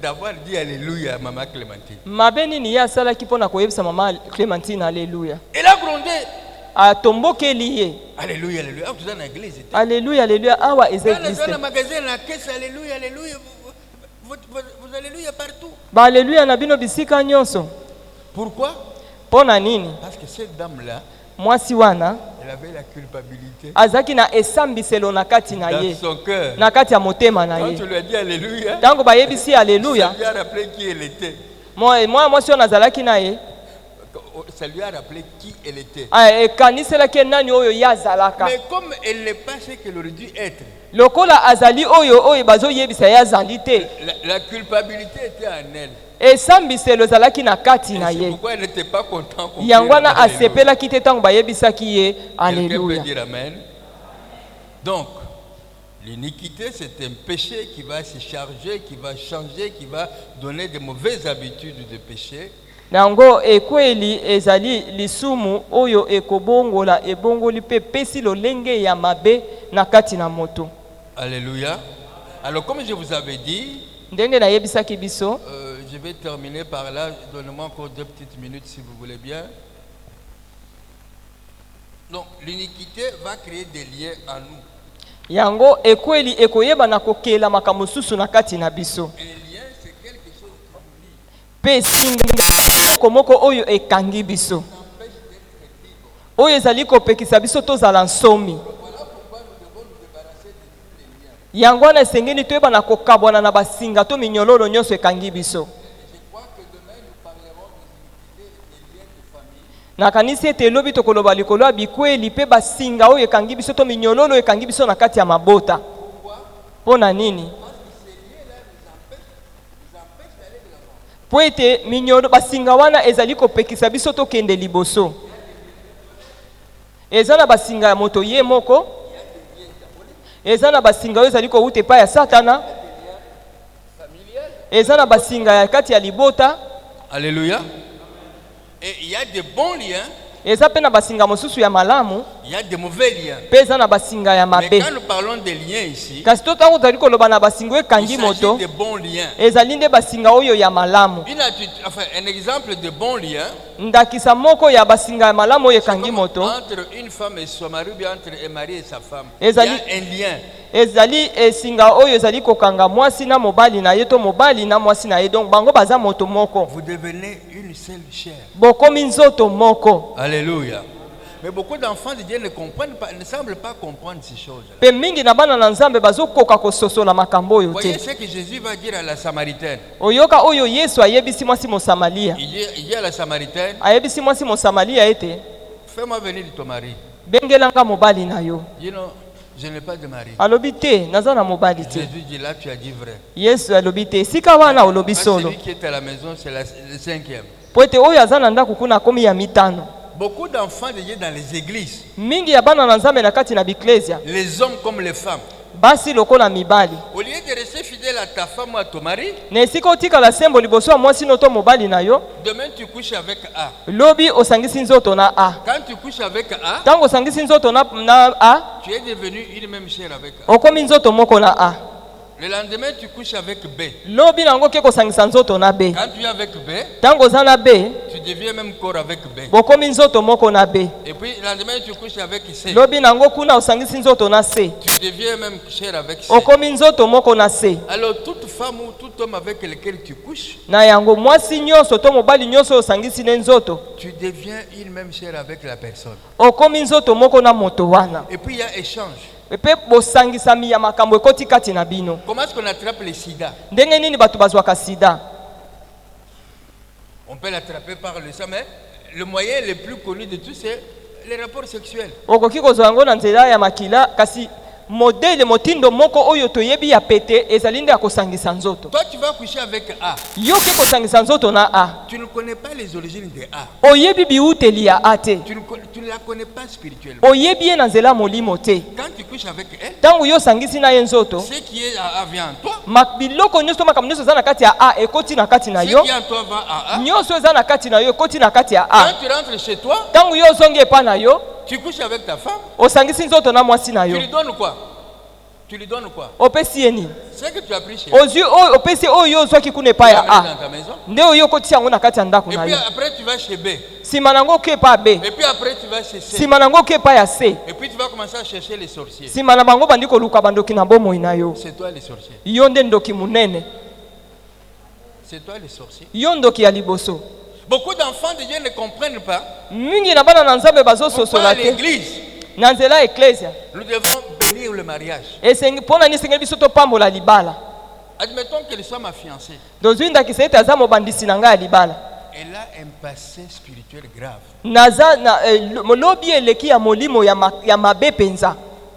d'avoir dit alléluia à maman Clémentine? Mabeni ni ya sala ki pona koyebisa maman Clémentine, alléluia. Elle a grondé. A tomboke lié. Alléluia, alléluia. Ah, vous êtes dans l'église. Alléluia, alléluia. Awa eza Dans église. le magasin, la caisse, alléluia, alléluia. Vous alléluia partout. Ba alléluia na bino bisika nyonso. Pourquoi? Pona nini? Parce que cette dame-là, Mwasi wana elle avait la culpabilité azaki na esambiselo na kati na dans ye. son cœur. Na kati ya motema na Quand ye. tu lui as dit alléluia, Tango bayebisi ça alléluia. lui a rappelé qui elle était. Moi mwasi ona zalaki na ye. Ça lui a rappelé qui elle était. Kaniselaki nani oyo yazalaka. Mais comme elle n'est pas ce qu'elle aurait dû être, Lokola azali oyo bazo yebisa yazali te. la culpabilité était en elle. Esambiselo zalaki na kati na Et c'est ye. pourquoi elle n'était pas contente. Yangwana asepelaki te tango bayebisaki ye Quelqu'un peut alléluia. dire amen. Donc, l'iniquité, c'est un péché qui va se charger, qui va changer, qui va donner de mauvaises habitudes de péché. Nango ekweli ezali lisumu oyo ekobongola ebongoli pe pesi lolenge ya mabe na kati na moto. Alléluia. Alors, comme je vous avais dit, Ndenge na yebisaki biso, je vais terminer par là. Donnez-moi encore 2 petites minutes si vous voulez bien. Donc, l'iniquité va créer des liens en nous. yango ekweli ekoyeba na kokela makambo susu na kati na biso. Un lien, c'est quelque chose qui nous lie. Pe singa komoko oyo ekangi biso. Oyo ezali kopekisa biso tozala nsomi. Yango wana esengeli toyeba na kokabwana na basinga to minyololo nyonso ekangi biso. Nakanisi ete elobi tokoloba likolo ya bikweli pe basinga oyo ekangi biso to minyololo ekangi biso na kati ya mabota. Pona nini? Po ete minyolo basinga wana ezali kopekisa biso tokende liboso. Eza na basinga ya moto ye moko. Eza na basinga oyo ezali kouta epai ya Satana. Eza na basinga ya kati ya libota. Alléluia. Et il y a de bons liens. Eza pe na basinga mosusu ya malamu. Il y a de mauvais liens. Pe eza na basinga ya Mais mabe. quand nous parlons des liens ici, Kasi to tango tali koloba na basinga il ekangi s'agit moto. de bons liens. Ezali nde basinga oyo ya malamu. Un exemple de bons liens, Ndakisa moko ya basinga ya malamu oyo ekangi comme moto. entre une femme et son mari, ou bien entre un mari et sa femme. Ezali- Il y a un lien. Ezali esinga oyo ezali kokanga mwasi na mobali na ye to mobali na mwasi na ye. Donc bango baza moto moko. Vous devenez une seule chair. Bokomi nzoto moko. Alléluia. Mais beaucoup d'enfants de Dieu ne comprennent pas, ne semblent pas comprendre ces choses. Pe mingi na bana na Nzambe bazokoka kososola makambo oyo Voyez te. ce que Jésus va dire à la Samaritaine. Oyoka oyo Yesu ayebisi mwasi Mosamalia. Il dit à la Samaritaine, Ayebisi mwasi Mosamalia ete fais-moi venir de ton mari. bengelanga mobali na yo. Dis non, je n'ai pas de mari. Alobi te naza na mobali te. Jésus dit là, tu as dit vrai. Yesu alobi te sika wana olobi Quand solo. celui qui est à la maison, c'est le 5e. Po ete oyo aza na ndako kuna akomi ya mitano. Beaucoup d'enfants de Dieu dans les églises, Mingi ya bana na Nzambe na kati na biklesia. les hommes comme les femmes, Basi lokola mibali. au lieu de rester fidèle à ta femme ou à ton mari, Na esika otikala sembo liboso ya mwasi no to mobali na yo. demain tu couches avec A. Lobi osangisi nzoto na A. Quand tu couches avec A, Tango osangisi nzoto na A, tu es devenu une même chair avec A. okomi nzoto moko na A. Le lendemain, tu couches avec B. lobi nango ke kosangisa nzoto na B. Quand tu es avec B, Tango za na B, tu deviens même corps avec B. bokomi nzoto moko na B. Et puis, le lendemain, tu couches avec C. Lobi nango kuna osangisi nzoto na C. Tu deviens même chair avec C. Okomi nzoto moko na C. Alors, toute femme ou tout homme avec lequel tu couches, Na yango mwasi nyonso to mobali nyonso osangisi ne nzoto, tu deviens une même chair avec la personne. okomi nzoto moko na moto wana. Et puis, il y a échange. Epe bosangisami ya makambo ekoti kati na bino. Comment est-ce qu'on attrape le sida? Ndenge nini batu bazwaka sida? On peut l'attraper par le sang, mais le moyen le plus connu de tous, c'est les rapports sexuels. Okoki kozwa yango na nzela ya makila, kasi modele motindo moko oyo toyebi ya pete ezali nde ya kosangisa nzoto. Toi, tu vas coucher avec A. Yo ke kosangisa nzoto na A. Tu ne connais pas les origines de A. Oyebi biuteli ya A te. Tu ne la connais pas spirituellement. Oyebi ye na nzela molimo te. Quand tu couches avec elle, Tango yo sangisi na ye nzoto, ce qui est à A vient en toi. biloko nyonso makambo nyonso eza na kati ya A ekoti na kati na Ce yo. qui est en toi va à A. Nyonso eza na kati na yo ekoti na kati ya A. Quand tu rentres chez toi, Tango yo ozongi epa na yo, tu couches avec ta femme. osangisi nzoto na mwasi na Tu yo. lui donnes quoi? Tu lui donnes quoi? Opesi ye nini? C'est que tu as pris chez elle. Ozwi oyo opesi oyo ozwaki kuna epa Tu ya l'as amené A. dans ta maison. Nde oyo okotisi yango na kati ya ndako Et na puis yo. après, tu vas chez B. Sima nango oke epa B. Et puis après, tu vas chez C. Sima nango oke epa ya C. Et puis tu vas commencer à chercher les sorciers. Sima na bango bandi koluka bandoki na bomoi na yo. C'est toi les sorciers. Yo nde ndoki munene. C'est toi les sorciers. Yo ndoki ya liboso. Beaucoup d'enfants de Dieu ne comprennent pas. Mingi na bana na nzambe Pourquoi bazososola à te. l'église, Na nzela eklesia. nous devons bénir le mariage. Esengi pona ni sengeli biso topambola libala. Admettons qu'elle soit ma fiancée. Dozwi ndakisa ete aza mobandisi na ngai ya libala. Elle a un passé spirituel grave. Naza na lobi eleki ya molimo ya mabe penza.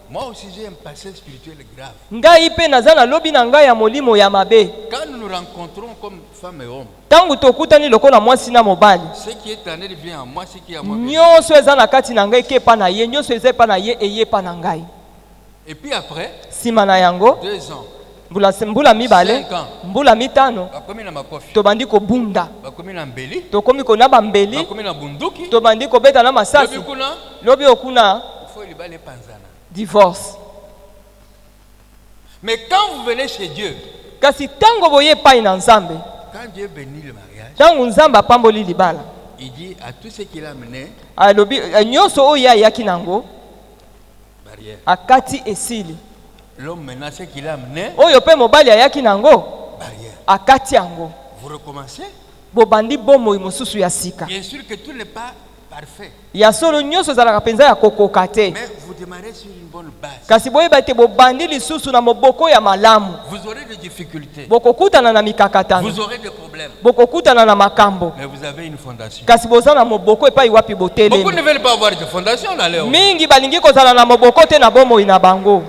Moi aussi, j'ai un passé spirituel grave. Ngai pe naza na lobi na ngai ya molimo ya mabe. Quand nous nous rencontrons comme femmes et hommes, Tangu tokutani lokola mwasi na mobali. ce qui est en elle vient en moi, ce qui est en moi vient. Nyonso eza na kati na ngai ke pa na ye, nyonso eza pa na ye eye pa na ngai. Et puis après, Sima na yango, 2 ans, mbula mibale, 5 ans, mbula mitano, bakomi na makofi, tobandi kobunda. bakomi na mbeli, Tokomi kona bambeli, bakomi na bunduki, tobandi kobeta na masasi. lobi kuna, Lobi okuna il faut libala panzana. divorce. Mais quand vous venez chez Dieu, Kasi tango boye pai na nzambe, quand Dieu bénit le mariage, tango nzambe apamboli libala. il dit à tout ce qu'il a amené, Alobi nyonso oyo ayaki nango barrière. akati esili. L'homme maintenant, ce qu'il a amené, Oyo pe mobali ayaki nango barrière. akati yango. Vous recommencez. Bobandi bomoi mosusu ya sika. Bien sûr que tout n'est pas parfait, Ya solo nyonso ezalaka penza ya kokoka te. mais vous démarrez sur une bonne base. Kasi boyeba ete bobandi lisusu na moboko ya malamu. Vous aurez des difficultés, Bokokutana na mikakatano. vous aurez des problèmes, Bokokutana na makambo. mais vous avez une fondation. Kasi boza na moboko epai wapi Beaucoup botelemi. ne veulent pas avoir de fondation dans leur vie. Mingi balingi kozala na moboko te na bomoi na bango.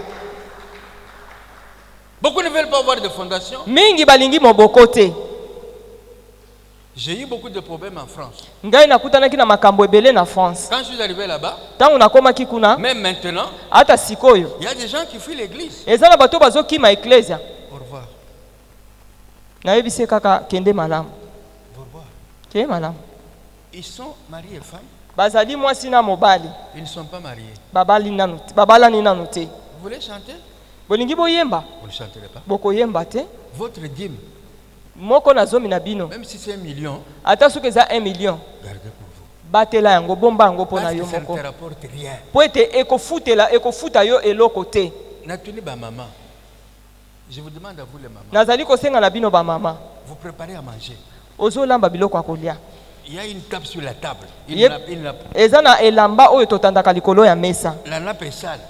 Beaucoup ne veulent pas avoir de fondation. Mingi balingi moboko te. J'ai eu beaucoup de problèmes en France. Ngai nakutanaki na makambo ebele na France. Quand je suis arrivé là-bas, Tango nakomaki kuna, même maintenant, ata sikoyo, il y a des gens qui fuient l'église. eza na bato bazokima eklesia. Au revoir. Nayebisi kaka kende malamu. Au revoir. Kende malamu. Ils sont mariés et femmes. Bazali mwasi na mobali. Ils ne sont pas mariés. Babalani nanu te. Vous voulez chanter? Bolingi boyemba. Vous ne chanterez pas. Bokoyemba te. Votre dîme, Moko na zomi na bino. même si c'est 1 million, Ata soki eza 1 million. gardez pour vous. Batela yango bomba yango pona Parce yo que ça ne moko. te rapporte rien. Po ete ekofuta yo eloko te. Natuni ba maman. Je vous demande à vous les mamans. Nazali kosenga na bino ba mama. Vous préparez à manger. Ozolamba biloko akolia. Il y a une cape sur la table. Yep. Une nappe. Eza na elamba oyo totandaka likolo ya mesa. La nappe est sale.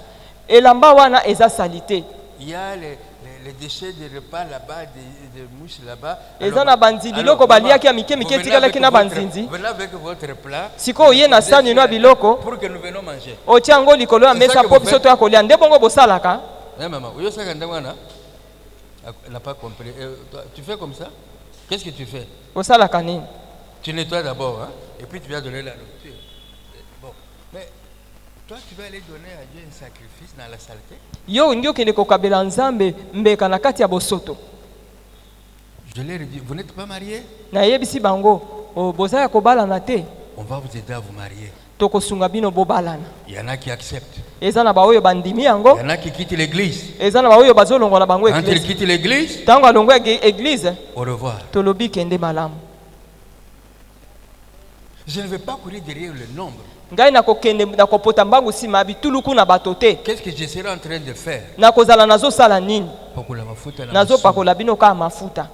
Elamba wana eza salite. Il y a les déchets de repas là-bas, des mouches là-bas. Eza na banzi biloko baliaki ya mike mike tikalaki na banzinzi. Venez avec votre plat. Siko ye na sani no biloko. Pour que nous venions manger. Otia ngo likolo ya C'est ça mesa que po vous biso faites. to ya kolia. Nde bongo bosalaka. Eh maman, où est-ce que elle n'a pas compris. Tu fais comme ça? Qu'est-ce que tu fais? Bosalaka nini? Tu nettoies d'abord, hein? Et puis tu vas donner la nourriture. Bon, mais toi, tu vas aller donner à Dieu un sacrifice dans la saleté? Yo ndio kende kokabela nzambe mbeka na kati ya bosoto. Je leur ai dit, vous n'êtes pas mariés? Na yebisi bango, boza ya kobala na te. on va vous aider à vous marier. tokosunga bino bobalana. Il y en a qui acceptent. Eza na baoyo bandimi Il yango. y en a qui quittent l'église. Eza na baoyo bazolongola bango Quand ils église. quittent l'église, Tango alongo église, au revoir. tolobi kende malamu. Je ne vais pas courir derrière le nombre. Ngai nakokende nakopota mbangu sima bituluku na batote. Qu'est-ce que je serai en train de faire? Nakozala nazo sala nini? Pakola mafuta na Nazo masumu. pakola bino ka mafuta.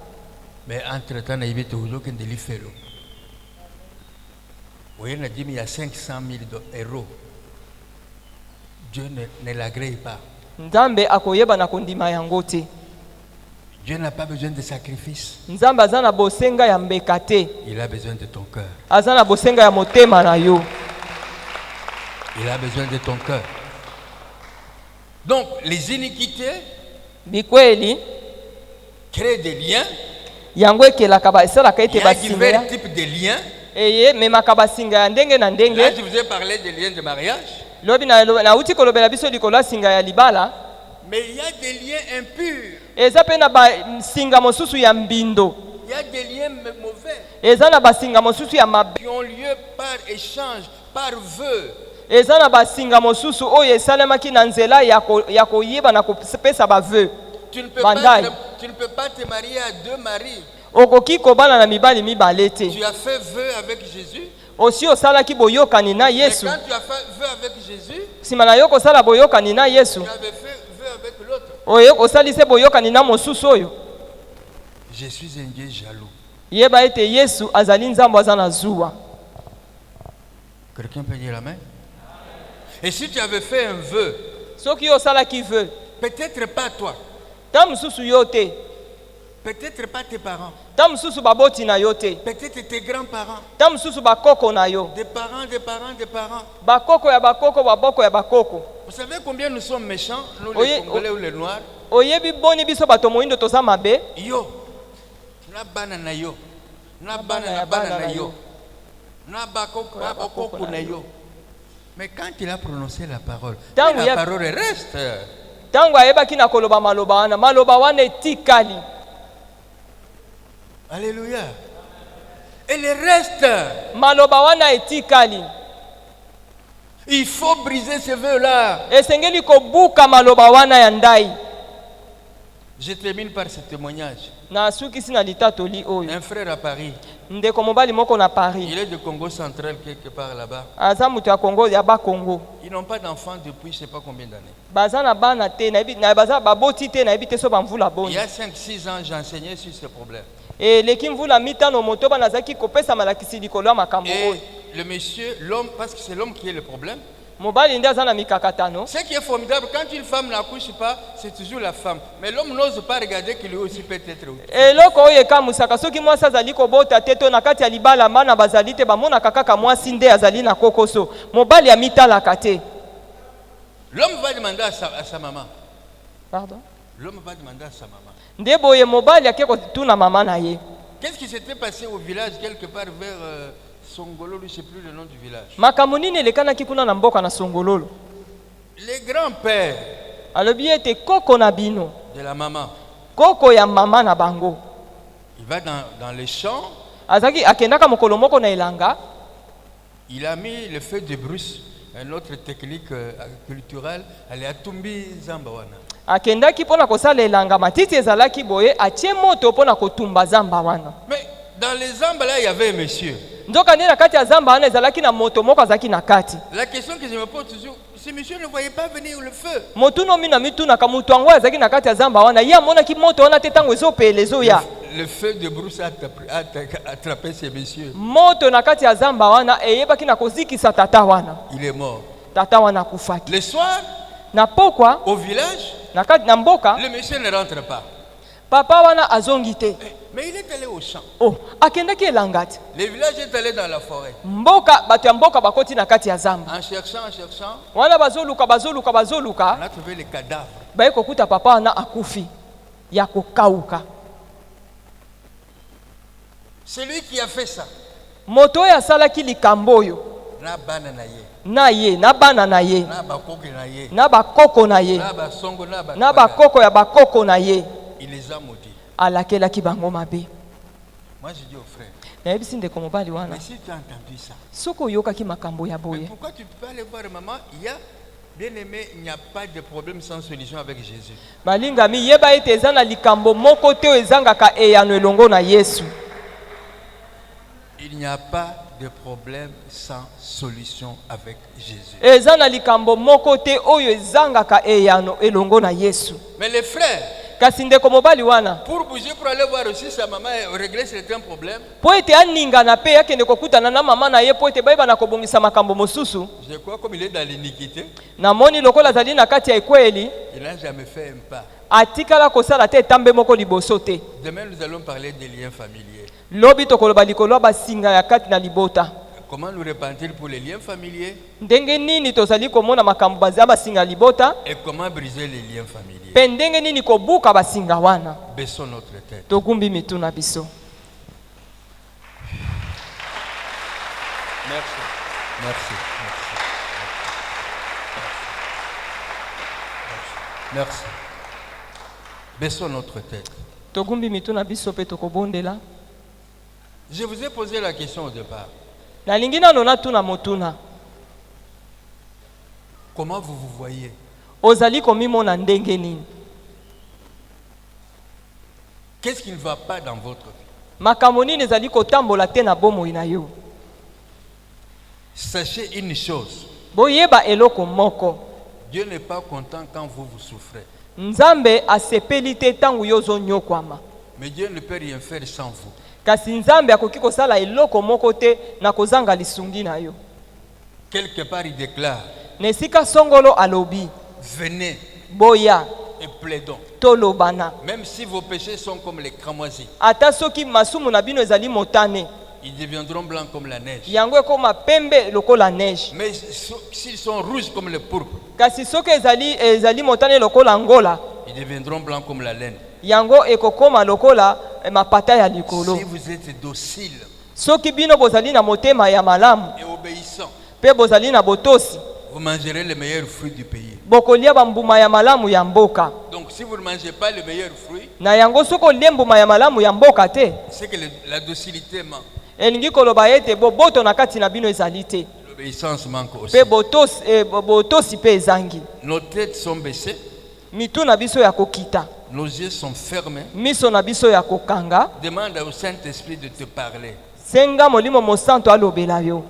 Mais entre-temps, il y a toujours des lifelo. Oui, on a dit qu'il y a 500 000 euros. Dieu ne l'agrée pas. Nzambe akoyeba na kondima yango te. Dieu n'a pas besoin de sacrifice. Nzambe azana bosenga ya mbeka te. Il a besoin de ton cœur. Azana bosenga ya motema na yo. Il a besoin de ton cœur. Donc, les iniquités Bikweli créent des liens. yango ekelaka esalaka Il ete y a basinga divers types de liens. eye memaka basinga ya ndenge na Là, ndenge. je vous ai parlé des liens de mariage. Lobi nauti kolobela biso likolo ya singa ya libala. Mais il y a des liens impurs. Eza pe na basinga mosusu ya mbindo. Il y a des liens mauvais Eza na basinga mosusu ya mabe. qui ont lieu par échange, par vœu. Eza na basinga mosusu oyo esalemaki na nzela ya koyeba na kopesa baveu. Tu ne peux pas te marier à deux maris. Okoki kobana na mibali mibale te. Tu as fait vœu avec Jésus. Osi osalaki boyokani na Mais Yesu. quand tu as fait vœu avec Jésus, Sima na yo kosala boyokani na Yesu. tu avais fait vœu avec l'autre. Oyo osalise boyokani na mosusu oyo. Je suis un Dieu jaloux. Yeba ete Yesu azali nzambo aza na zuwa. Quelqu'un peut dire la main? Et si tu avais fait un vœu, Soki yo osalaki vœu, peut-être pas toi, ta mosusu yo te. peut-être pas tes parents, Ta mosusu baboti na yo te. peut-être tes grands-parents, Ta mosusu bakoko na yo. des parents, des parents, des parents. Bakoko ya bakoko, baboko ya bakoko. Vous savez combien nous sommes méchants, nous Oui, les Congolais ou les Noirs? Oyebi boni biso bato moindo toza mabe. Yo, na bana na yo, na bana na yo, na bakoko na yo. Mais quand il a prononcé la parole, la parole reste. Tango ayebaki na koloba maloba wana, maloba wana etikali. Alléluia. Elle reste. Maloba wana etikali. Il faut briser ce vœu-là. Esengeli kobuka maloba wana ya ndai. Je termine par ce témoignage. Na sukisi na litatoli oyo. Un frère à Paris. Ndeko mobali moko na Paris. Il est de Congo central quelque part là-bas. Aza mutu ya Congo ya ba Congo. Ils n'ont pas d'enfants depuis je ne sais pas combien d'années. Baza na bana te na baza baboti te na ebite so bamvula Il boni. y a 5-6 ans, j'enseignais sur ce problème. Et leki mvula mitano moto bana zaki kopesa malakisi likolo ya makambo oyo. Et le monsieur, l'homme, parce que c'est l'homme qui est le problème. Mobali ndi aza na mikakatano. Ce qui est formidable, quand une femme n'accouche pas, c'est toujours la femme. Mais l'homme n'ose pas regarder qu'il lui aussi peut être. Eloko oyo ekamusaka soki mwasi azali kobota te to na kati ya libala bana bazali te bamonaka kaka mwasi nde azali na kokoso. Mobali amitalaka te. L'homme va demander à sa maman. Pardon? L'homme va demander à sa maman. Nde boye mobali ake kotuna mama na ye. Qu'est-ce qui s'était passé au village quelque part vers Songolo, je ne sais plus le nom du village. Makambo nini elekanaki kuna na mboka na Songololo? Les grands-pères Alobi ete koko na bino. de la maman. Koko ya mama na bango. Il va dans les champs. Azaki akendaka mokolo moko na elanga. Il a mis le feu de brousse, une autre technique culturelle. Elle est à Tumbi Zambawana. Akendaki pona kosala elanga matiti ezalaki boye atie moto pona kotumba zamba wana. Mais dans les zambes là, il y avait un monsieur. Nzoka nde na kati ya zamba wana ezalaki na moto moko azaki na kati. La question que je me pose toujours, ce monsieur ne voyait pas venir le feu. Motuno mina mituna ka mutu ango azaki na kati ya zamba wana ya mona ki moto wana te tango ezopele ezoya. Le feu de brousse a attrapé ce monsieur. Moto na kati ya zamba wana eyebaki na kozikisa tata wana. Il est mort. Tata wana kufaki. Le soir, Na pokwa au village, na kati na mboka le monsieur ne rentre pas. papa wana azongi te. Mais il est allé au champ. Oh, akendaki elangati. Le village est allé dans la forêt. Mboka bato ya mboka bakoti na kati ya zamba. En cherchant, Wana bazoluka on a trouvé les cadavres. baye kokuta papa wana akufi ya kokauka. Celui qui a fait ça, Moto oyo asalaki likambo oyo na bana na ye, na ye na bana na ye na bakoki na ye, na bakoko na ye na basongo na bakoko ya bakoko na ye il les a maudits. alakelaki bango mabe. Moi, je dis aux frères, nayebisi ndeko mobali wana mais si tu as entendu ça, soki oyokaki makambo ya mais boye pourquoi tu ne peux pas aller voir maman? Il y a, bien aimé, il n'y a pas de problème sans solution avec Jésus. balingami yeba ete eza na likambo moko te oyo ezangaka eyano elongo na Yesu. Il n'y a pas de problème sans solution avec Jésus. Eza na likambo moko te oyo ezangaka eyano elongo na Yesu. Mais les frères, kasi ndeko mobali wana pour bouger, pour aller voir aussi sa maman et régler certains problèmes, po ete aningana pe yakende kokutana na mama na ye po ete bayeba na kobongisa makambo mosusu, je crois comme il est dans l'iniquité, namoni lokola azali na kati ya ekweli il n'a jamais fait un pas. atikala kosala te etambe moko liboso te. Demain, nous allons parler des liens familiers. Lobi tokoloba likolo ya basinga ya kati na libota. Comment nous repentir pour les liens familiers Ndenge nini tozali komona makambo bazia basinga ya libota, et comment briser les liens familiers. pe ndenge nini kobuka basinga wana. Baissons notre tête. Togumbi mitu na biso. Merci. Merci. Merci. Baissons notre tête. Togumbi mitu na biso pe tokobondela. Je vous ai posé la question au départ. Na lingina nona tuna motuna. Comment vous vous voyez? Ozali komimona ndenge nini? Qu'est-ce qui ne va pas dans votre vie? Makambo nini ezali kotambola te na bomoi na yo? Sachez une chose. Boyeba eloko moko. Dieu n'est pas content quand vous souffrez. Nzambe asepeli te tangu yo zonyokwama. Mais Dieu ne peut rien faire sans vous. Kasi Nzambe akoki kosala eloko moko te na kozanga lisungi na yo. Quelque part, il déclare, Nesika songolo alobi, venez boya, et plaidons. tolobana. Même si vos péchés sont comme les cramoisis, Ata soki masumu na bino ezali motane, ils deviendront blancs comme la neige. yango ekoma pembe lokola neige. Mais s'ils sont rouges comme le pourpre, Kasi soki ezali motane lokola ngola, ils deviendront blancs comme la laine. yango ekokoma lokola mapata ya likolo. Si vous êtes docile Soki bino bozali na motema ya malamu, et obéissant, pe bozali na botosi, vous mangerez les meilleurs fruits du pays. bokolia bambuma ya malamu ya mboka. Donc si vous ne mangez pas les meilleurs fruits, Na yango soko olie mbuma ya malamu ya mboka te, c'est que la docilité manque. elingi koloba ete boboto na kati na bino ezali te. L'obéissance manque aussi. Pe botosi pe ezangi. Nos têtes sont baissées, Mitu na biso ya kokita, nos yeux sont fermés. miso na biso ya kokanga. Demande au Saint-Esprit de te parler. Senga molimo mosanto alobela yo.